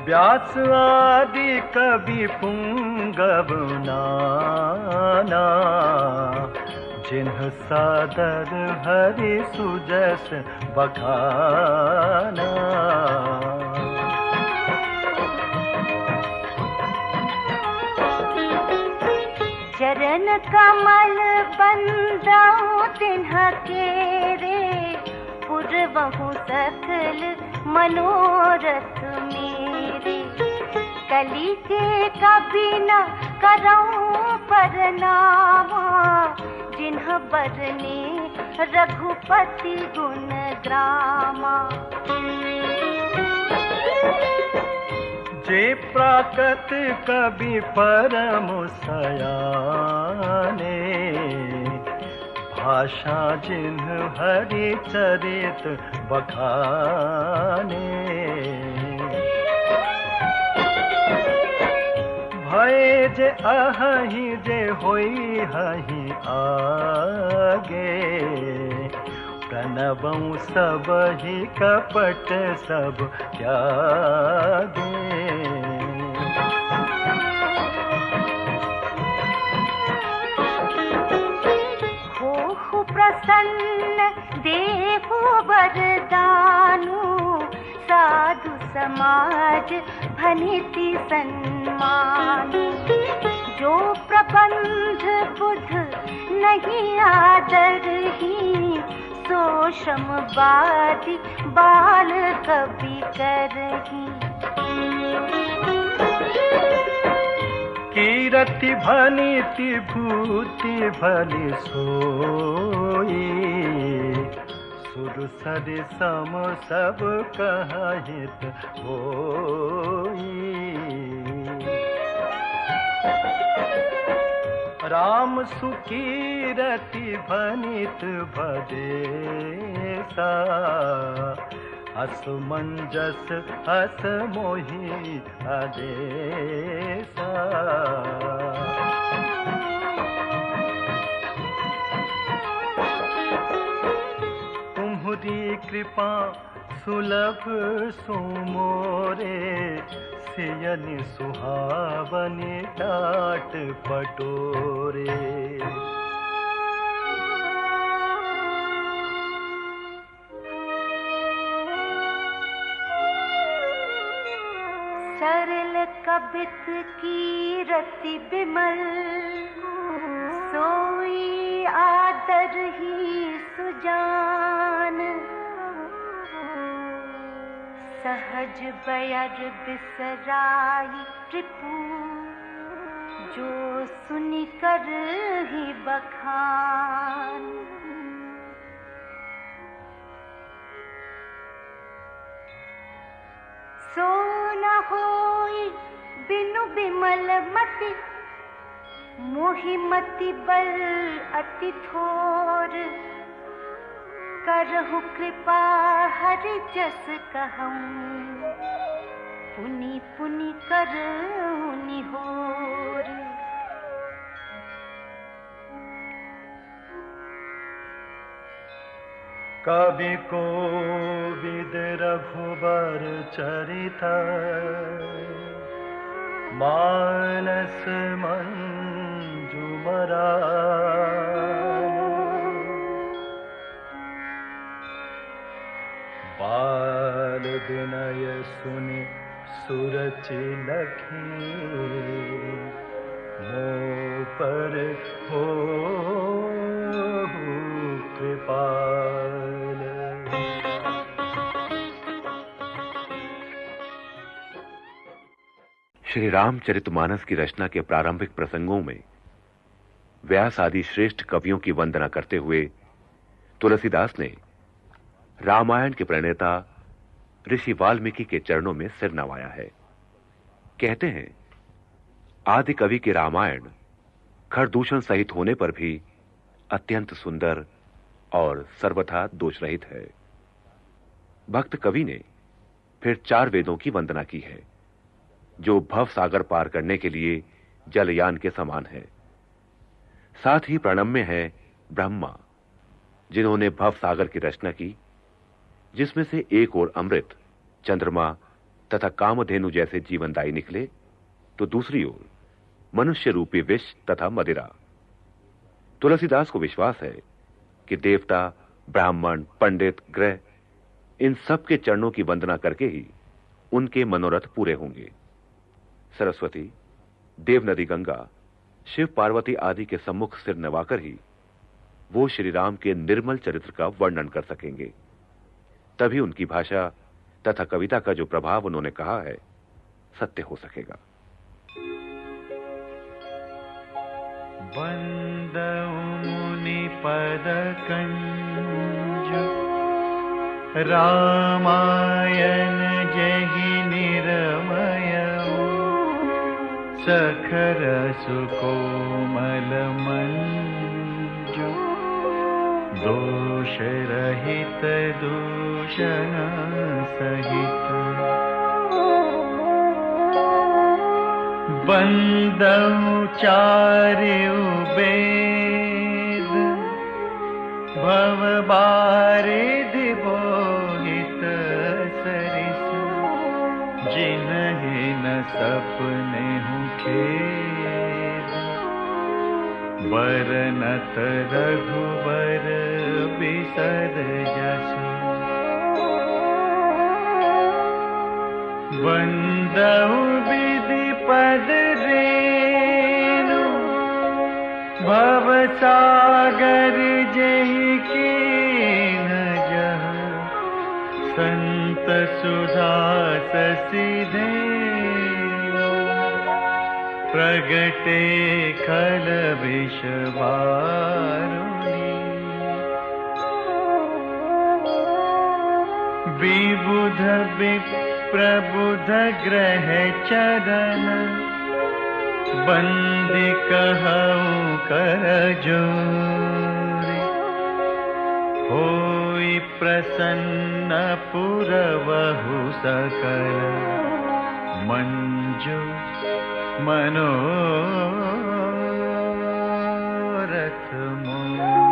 व्यास आदि कवि पुंगव नाना, जिन्ह सादर हरि सुजस बखाना। चरण कमल बंदाऊं तिन्ह केरे, पुरवहु सकल मनोरथ मेरे। कली के कभी न करऊं परनामा, जिन्ह बरने रघुपति गुण ग्रामा। जे प्राकट कवि परम सयाने, भाषा जिन्ह हरि चरित बखाने। भय जे अहि जे होई हहि आगे, प्रणवं सब ही कपट सब त्यागे। हो प्रसन्न देहु वरदानु, साधु समाज भनिति सन्मान। जो प्रबंध बुध नहीं आदर ही, सो श्रम बादि बाल कवि करही। कीरति भनिति भूति भली सोई, सुर सरि सम सब कहित होई। राम सुकीरति भनित भदेसा, असमंजस अस मोहि आदेसा। तुम्हरी कृपा सुलभ सुमोरे, सियनि सुहावनि टाट पटोरे। सरल कबित की रति बिमल, सोई आदर ही सुजान। सहज बयर बिसराई रिपु, जो सुनि कर ही बखान। सो न होई बिनु बिमल मति, मोहि मति बल अति थोर। करहु कृपा हरि जस कहऊँ, पुनि पुनि करहु निहोर। कवि कोविद रघुबर चरित, मानस मंजु बाल विनय सुनि सुरचि लखी, मोह पर हो कृपाल। श्री रामचरितमानस की रचना के प्रारंभिक प्रसंगों में व्यास आदि श्रेष्ठ कवियों की वंदना करते हुए तुलसीदास ने रामायण के प्रणेता ऋषि वाल्मीकि के चरणों में सिर नवाया है। कहते हैं, आदि कवि के रामायण खरदूषण सहित होने पर भी अत्यंत सुंदर और सर्वथा दोष रहित है। भक्त कवि ने फिर 4 वेदों की वंदना की है, जो भव सागर पार करने के लिए जलयान के समान है। साथ ही प्रणम्य है ब्रह्मा, जिन्होंने भव सागर की रचना की, जिसमें से एक ओर अमृत, चंद्रमा तथा कामधेनु जैसे जीवनदायी निकले, तो दूसरी ओर मनुष्य रूपी विष तथा मदिरा। तुलसीदास को विश्वास है कि देवता, ब्राह्मण, पंडित, ग्रह, इन सब के चरणों की वंदना करके ही उनके मनोरथ पूरे होंगे। सरस्वती, देव नदी गंगा, शिव पार्वती आदि के सम्मुख सिर नवाकर ही वो श्री राम के निर्मल चरित्र का वर्णन कर सकेंगे। तभी उनकी भाषा तथा कविता का जो प्रभाव उन्होंने कहा है सत्य हो सकेगा। वंदऊ मुनि पद कंज रामायण जहि निरमय सखर सुकोमल मंजु दोष रहित दूषण सहित बंदऊ चार्यु वेद भव बारिधि बोहित सरिस जिन्हि न सपने खेद बरनत रघुबर बिसर जसु वंदऊ विधि पद रेणु भव सागर जहि कीन जह संत सुधा ससिधे प्रगटे खल विष वारुणी विबुध विप्रबुध ग्रह चरण बंदी कहूँ कर जोरी होई प्रसन्न पुरवहु सकल मंजु मनोरथ मोरी।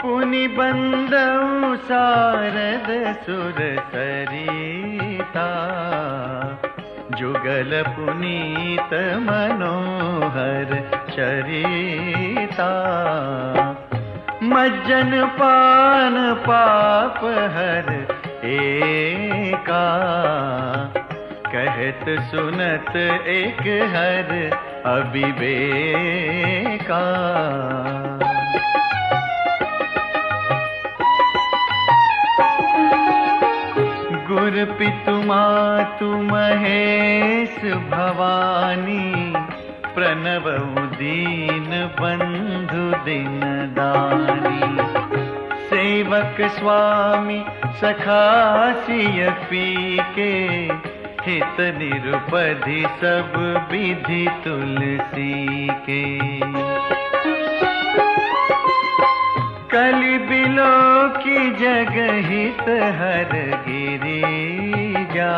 पुनि बंदऊ सारद सुर सरिता जुगल पुनीत मनोहर चरिता मज्जन पान पाप हर एका कहत सुनत एक हर अविवेका गुर पितु मातु महेश भवानी प्रणवउ दीन बंधु दिन दानी सेवक स्वामी सखा सिय पी के हित निरुपधि सब विधि तुलसी के कलि बिलो की जग हित हर गिरिजा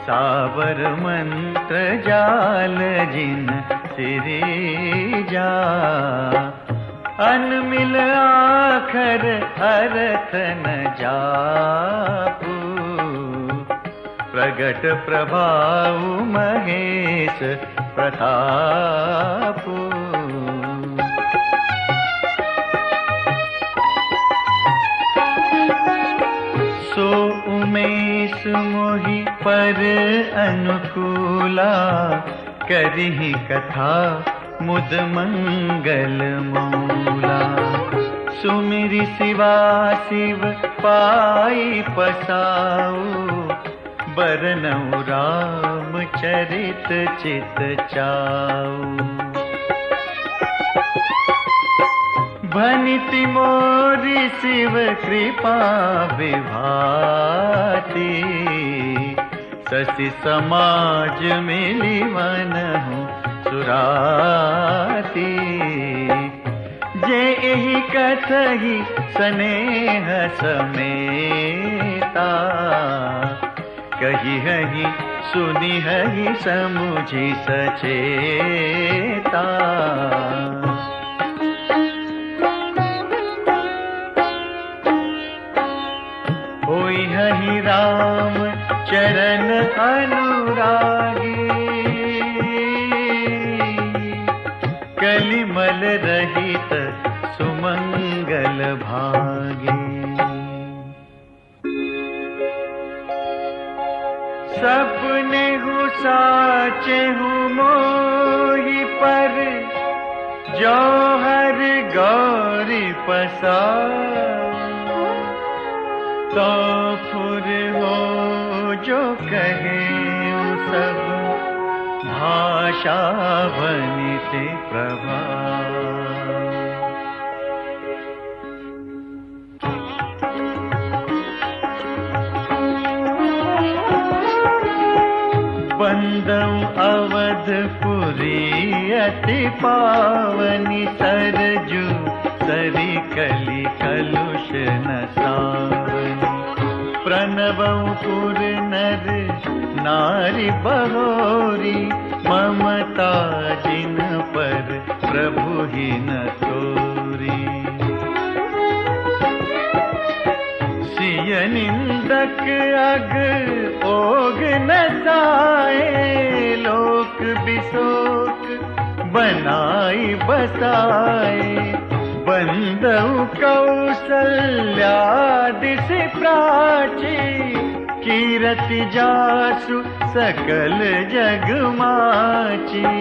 सावर मंत्र जाल जिन सिरिजा अनमिल आखर अर्थ न जापू प्रगट प्रभाव महेश प्रतापू सो उमेश मोहि पर अनुकूला करिहि कथा मुद मंगल मूला। सुमिरि सिवा शिव पाई पसाऊ, बरनऊ राम चरित चित चाऊ। भनिति मोरी शिव कृपा विभाति, शशि समाज मिली मनहु सुराती। जे एहि कथहि स्नेह समेता, कहिहहि सुनिहहि समुझि सचेता। होइहहि राम चरण अनुरागी, कलिमल रहित सुमंगल भागी। सपने हूँ साचे हूँ मोहि पर, जौहर गौरी पसार। तो फुर हो जो कहे सब, भाषा बनिते प्रभा। बंदऊ अवधपुरी अति पावनी, सरजू सरी कली कलुष नसावनी। प्रणवऊ पुर नर नारी बहोरी, ममता जिन पर प्रभु ही न तोरी। सिय निंदक अग ओग न जाए, लोक बिसोक बनाई बसाए। बंदऊ कौसल्या दिशि प्राची, कीरति जासु सकल जग माची।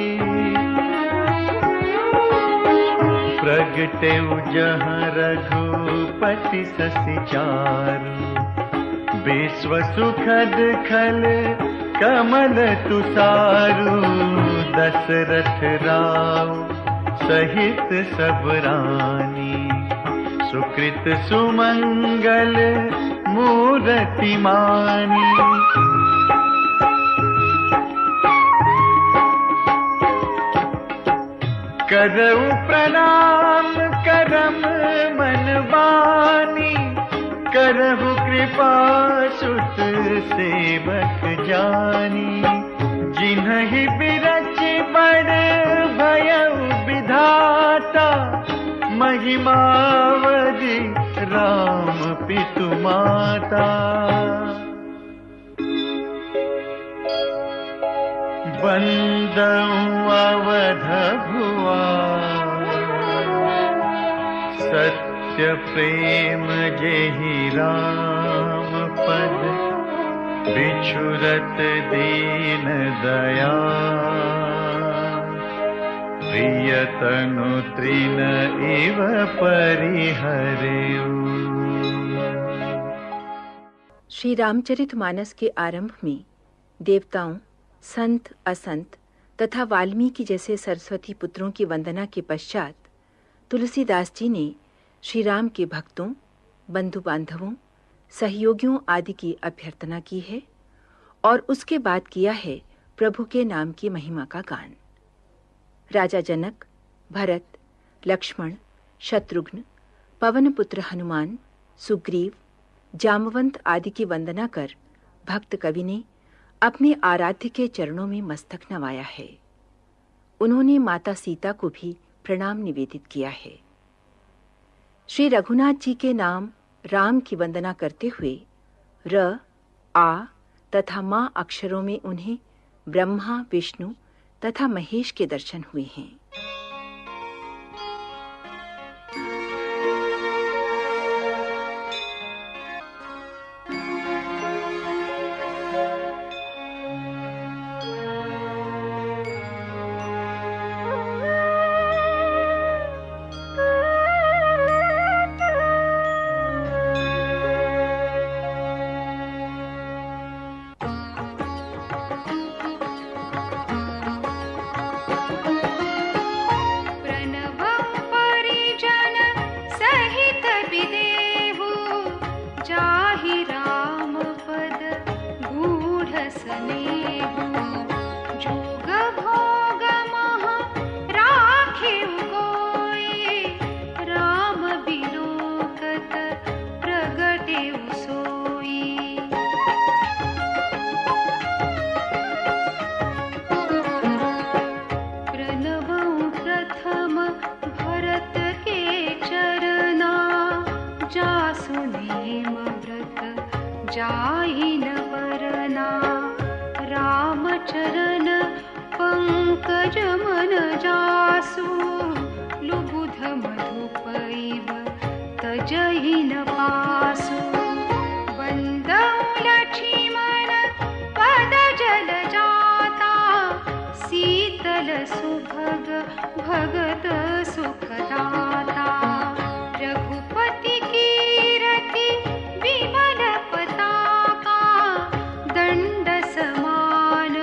प्रगटेउ जहाँ रघुपति ससि चारु, विश्व सुखद खल कमल तुसारु। दशरथ राव सहित सब रानी, सुकृत सुमंगल मूरति मानी। करऊ प्रणाम करम मन बानी, करहु कृपा सुत सेवक जानी। जिन्हि बिरच बड़ भयउ विधाता, महिमावधि राम पितु माता। बंदऊ अवध भुआ, सत्य प्रेम जेहि राम पद। बिछुरत दीन दया, प्रियतनु तृण इव परिहरेउ। श्री रामचरितमानस के आरंभ में देवताओं, संत असंत तथा वाल्मीकि जैसे सरस्वती पुत्रों की वंदना के पश्चात तुलसीदास जी ने श्री राम के भक्तों, बंधु बांधवों, सहयोगियों आदि की अभ्यर्थना की है और उसके बाद किया है प्रभु के नाम की महिमा का गान। राजा जनक, भरत, लक्ष्मण, शत्रुघ्न, पवनपुत्र हनुमान, सुग्रीव, जामवंत आदि की वंदना कर भक्त कवि ने अपने आराध्य के चरणों में मस्तक नवाया है। उन्होंने माता सीता को भी प्रणाम निवेदित किया है। श्री रघुनाथ जी के नाम राम की वंदना करते हुए र, आ तथा मां अक्षरों में उन्हें ब्रह्मा, विष्णु तथा महेश के दर्शन हुए हैं। पंकज मन जासु लुबुध मधुपैव तजहि न पासु बंदौ लक्ष्मण पद जल जाता शीतल सुभग भगत सुखदाता रघुपति कीरति विमल पताका दंड समान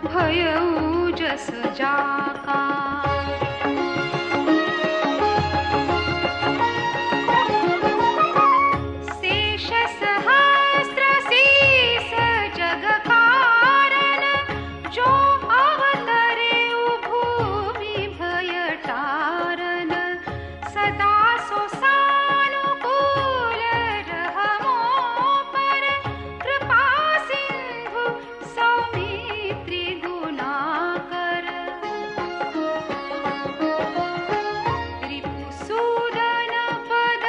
भयउ जस जाका शेष सहस्र शीस जग कारण जो अवतरे भूमि भय तारन सदा सो सानुकूल रहमो पर कृपा सिंधु सौमित्री गुणाकर रिपुसूदन पद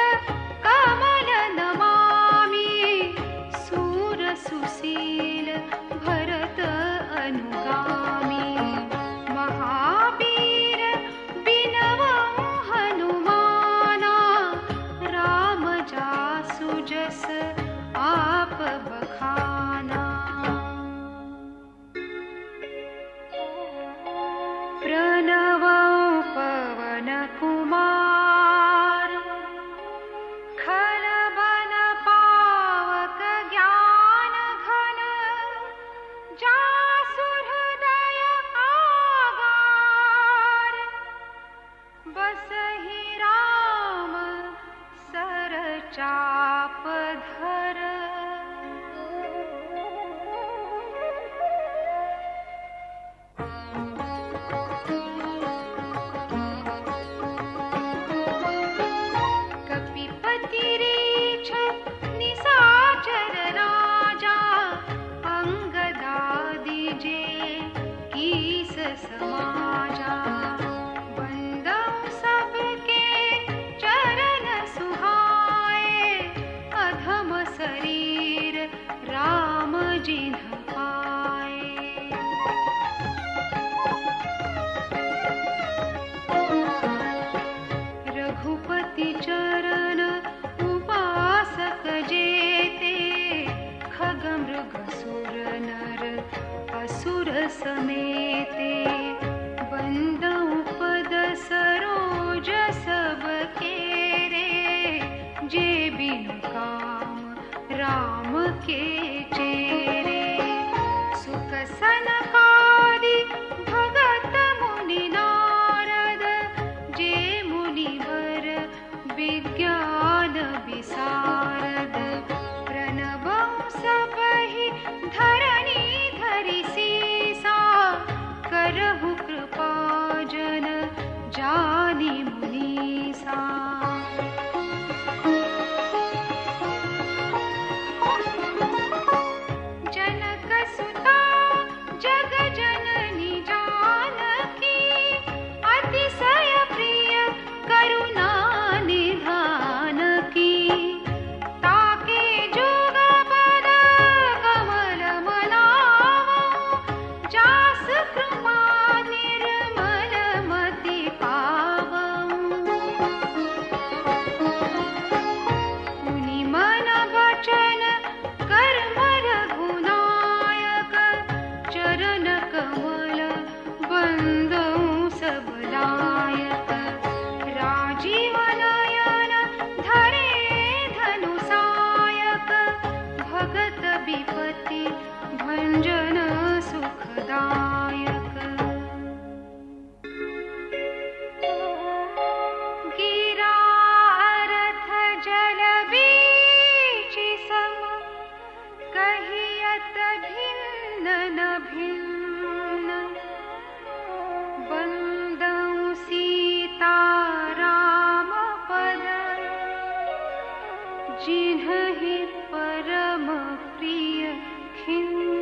कमल नमामि सूर सुशील भरत अनुगामी महावीर बिनवं हनुमाना राम जासु जस आप बखाना प्रणवं पवन कुमार खलबन पावक ज्ञान घन जासु हृदय आगार बसहि राम सर चाप धर कपिपति रीछ निशाचर राजा अंगदादि जे कीस समाजा बंदौ सबके चरण सुहाए अधम शरीर राम जिन्ह पाए रघुपति चरण उपासक जेते खगमृग सुर नर असुर समेते बंदौ पद सरोज सबके रे जे बिनु काम राम के चेरे सुख सनकादि भगत मुनि नारद जे मुनिवर विज्ञान विशारद प्रणवं सबहि धरणी धरि सीसा करहु कृपा जन जानि मुनीसा जनक सुता जग जननी जानकी अतिशय प्रिय करुणा निधान की ताके जुग पद कमल मनावा जास कृपा निर्मल मति पावं मुनि मन वचन कर्म रघुनायक चरण कमल बंदौ सब लायक राजीव नयन धरे धनुषायक भगत विपति भंजन सुखदायक गिरा रथ जल बीचि सम कहियत भिन्न न भिन्न बंदौ सीता राम पद जिन्हि परम प्रिय खिन्न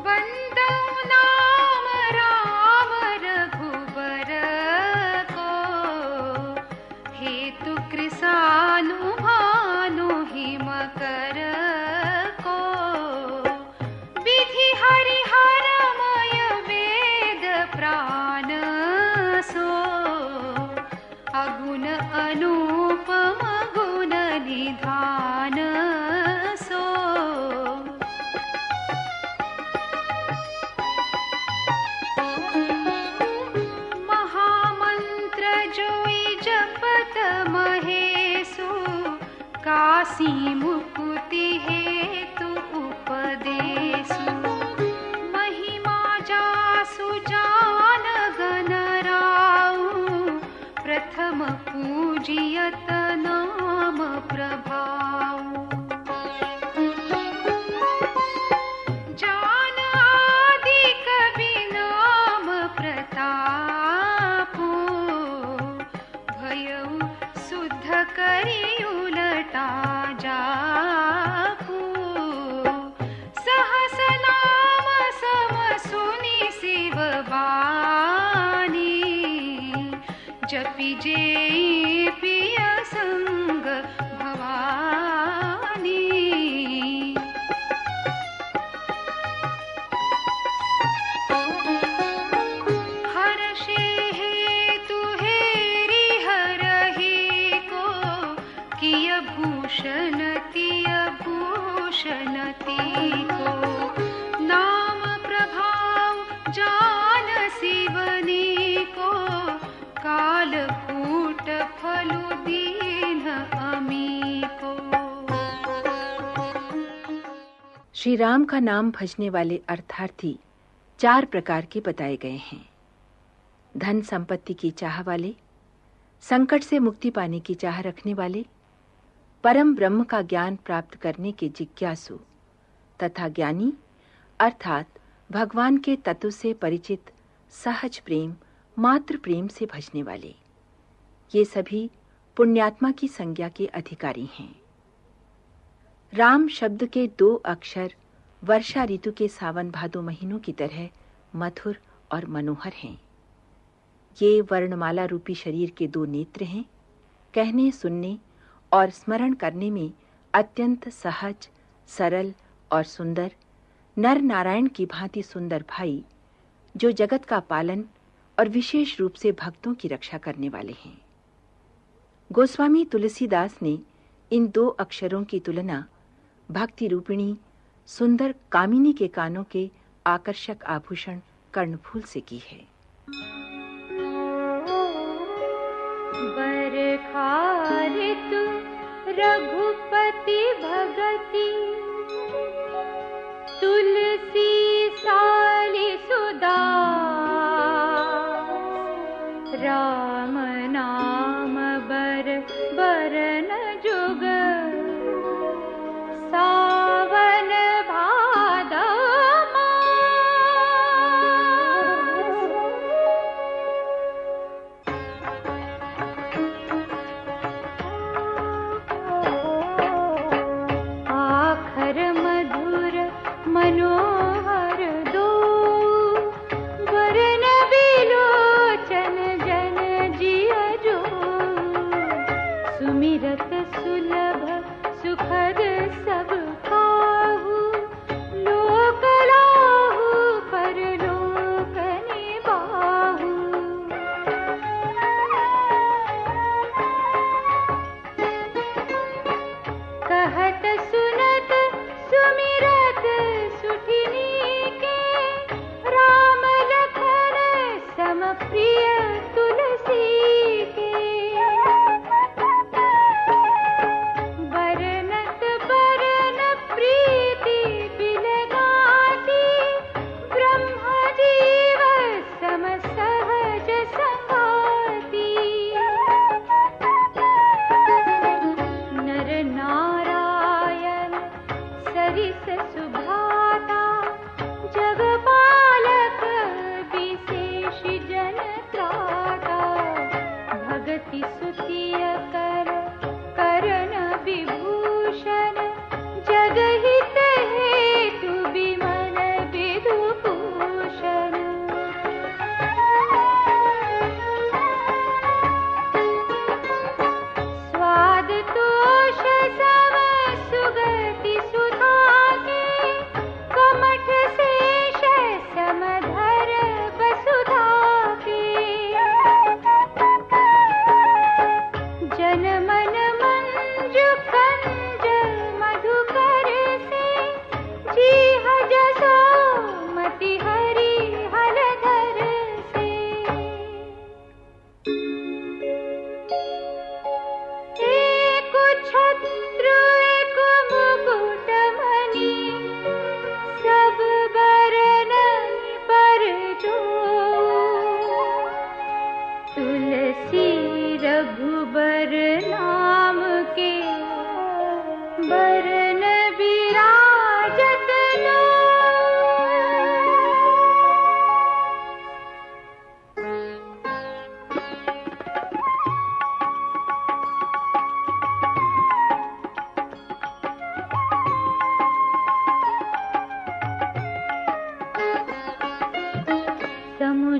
बंदौ नाम राम रघुबर को हेतु कृसानु भानु हिम विधान सो। महामंत्र जोई जपत महेशु, काशी मुकुति हेतु उपदेशु। महिमा जासु जान गण राउ, प्रथम पूजियत नाम प्रभाउ। जान आदि कवि नाम प्रतापो, भयउ शुद्ध करी उलटा जापो। सहस नाम सम सुनि शिव बानी, जपि जेई पिय संग भवानी। हर्षे हेतु हेरि हरहि को, किय भूषण तिय भूषण तिको। नाम प्रभाव जान शिवनी को, काल कूट फलु दीन अमी को। श्री राम का नाम भजने वाले अर्थार्थी 4 प्रकार के बताए गए हैं। धन संपत्ति की चाह वाले, संकट से मुक्ति पाने की चाह रखने वाले, परम ब्रह्म का ज्ञान प्राप्त करने के जिज्ञासु तथा ज्ञानी अर्थात भगवान के तत्व से परिचित सहज प्रेम मात्र प्रेम से भजने वाले, ये सभी पुण्यात्मा की संज्ञा के अधिकारी हैं। राम शब्द के 2 अक्षर वर्षा ऋतु के सावन भादो महीनों की तरह मधुर और मनोहर हैं। ये वर्णमाला रूपी शरीर के 2 नेत्र हैं। कहने, सुनने और स्मरण करने में अत्यंत सहज, सरल और सुंदर, नर नारायण की भांति सुंदर भाई, जो जगत का पालन और विशेष रूप से भक्तों की रक्षा करने वाले हैं। गोस्वामी तुलसीदास ने इन 2 अक्षरों की तुलना भक्ति रूपिणी सुंदर कामिनी के कानों के आकर्षक आभूषण कर्णफूल से की है। बरखा ऋतु रघुपति भगति, तुलसी साली सुदा। राम नाम बर बरन जुग, सावन भादो आखर मधुर मनोहर दो, वरन बिलोचन जन जिय जो। सुमिरत सुलभ सुखद सब काहू, लोक लाहू पर लोक निबाहू। कहत सुनत सुमिरत सुठिनी के, राम लखन सम प्रिय तुलसी के। बरनत बरन प्रिय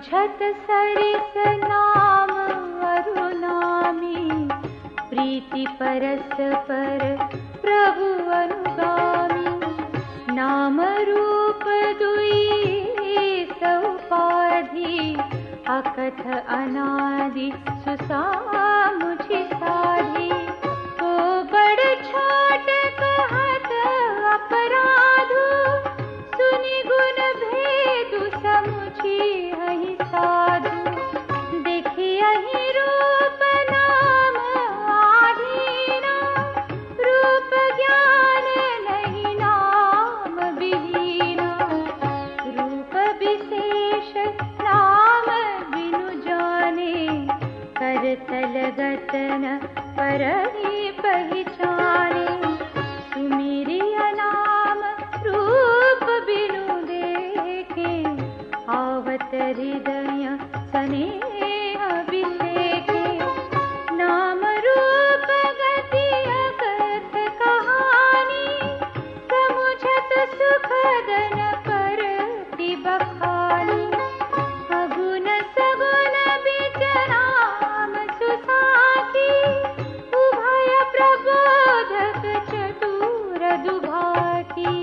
समुझत सरिस नाम अरुनामी, प्रीति परस्पर प्रभु अनुगामी। नाम रूप दुई सौपाधि, अकथ अनादि सुसामुझि साधी। को बड़ छोट कहत अपराधु, सुनि गुण भेदु समुझी हहि साधु। देखि अहि रूप नाम आधीना, रूप ज्ञान नहीं नाम विहीना। रूप विशेष नाम बिनु जाने, करतल गतन परहि पहिचाने। सुमिरिया नाम रूप बिनु देखे, आवत हृदय स्नेह विलेखे। नाम रूप गति अकथ कहानी, समुझत सुखदन परति बखानी। अगुन सगुन बिच नाम सुसाखी, उभय प्रबोधक चतुर दुभाती।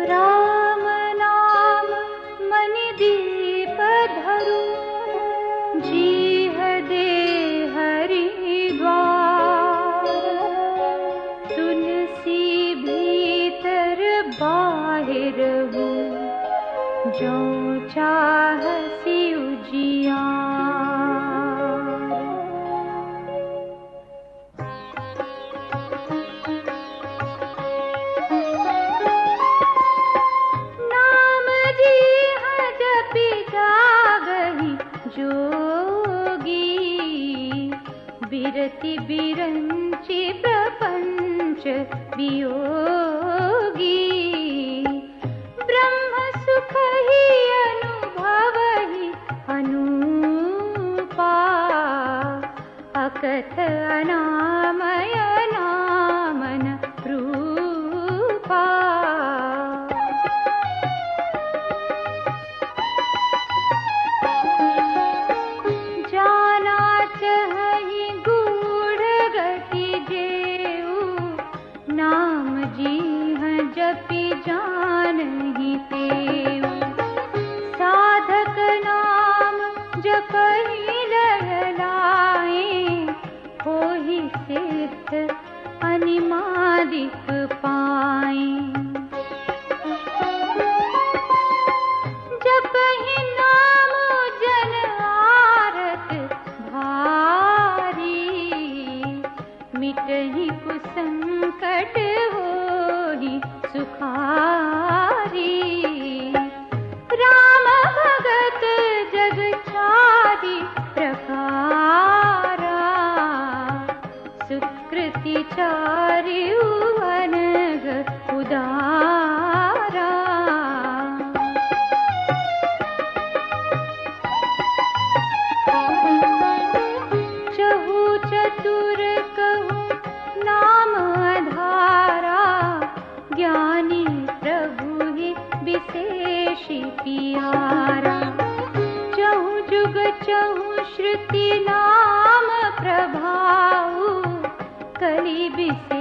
राम नाम मनि दीप धरु, जीह दे हरि द्वार। तुलसी भीतर बाहिर हो, जो चाहसी उजियार। नाम जीह जपि जागहि जोगी, बिरति बिरंचि प्रपंच वियोगी। ब्रह्म सुख ही अनुभवहि अनूपा, अकथ अनामय नामन रूपा। जाना चहि गूढ़ गति जेऊ, नाम जीह जपि जानहि तेऊ। साधक नाम जपहि लहलाए, होहि सिद्ध अनिमादिक पाए। जपहि नाम जन आरत भारी, मिटहि कुसंकट होहि सुखारी। राम भगत जग चारि प्रकारा, सुकृति चारिउ अनग उदारा। चहु चतुर कहु नाम आधारा, ज्ञानी प्रभु ही विशेषि पियारा। चहु जुग चहु श्रुति नाम प्रभाऊ, कलि विशेष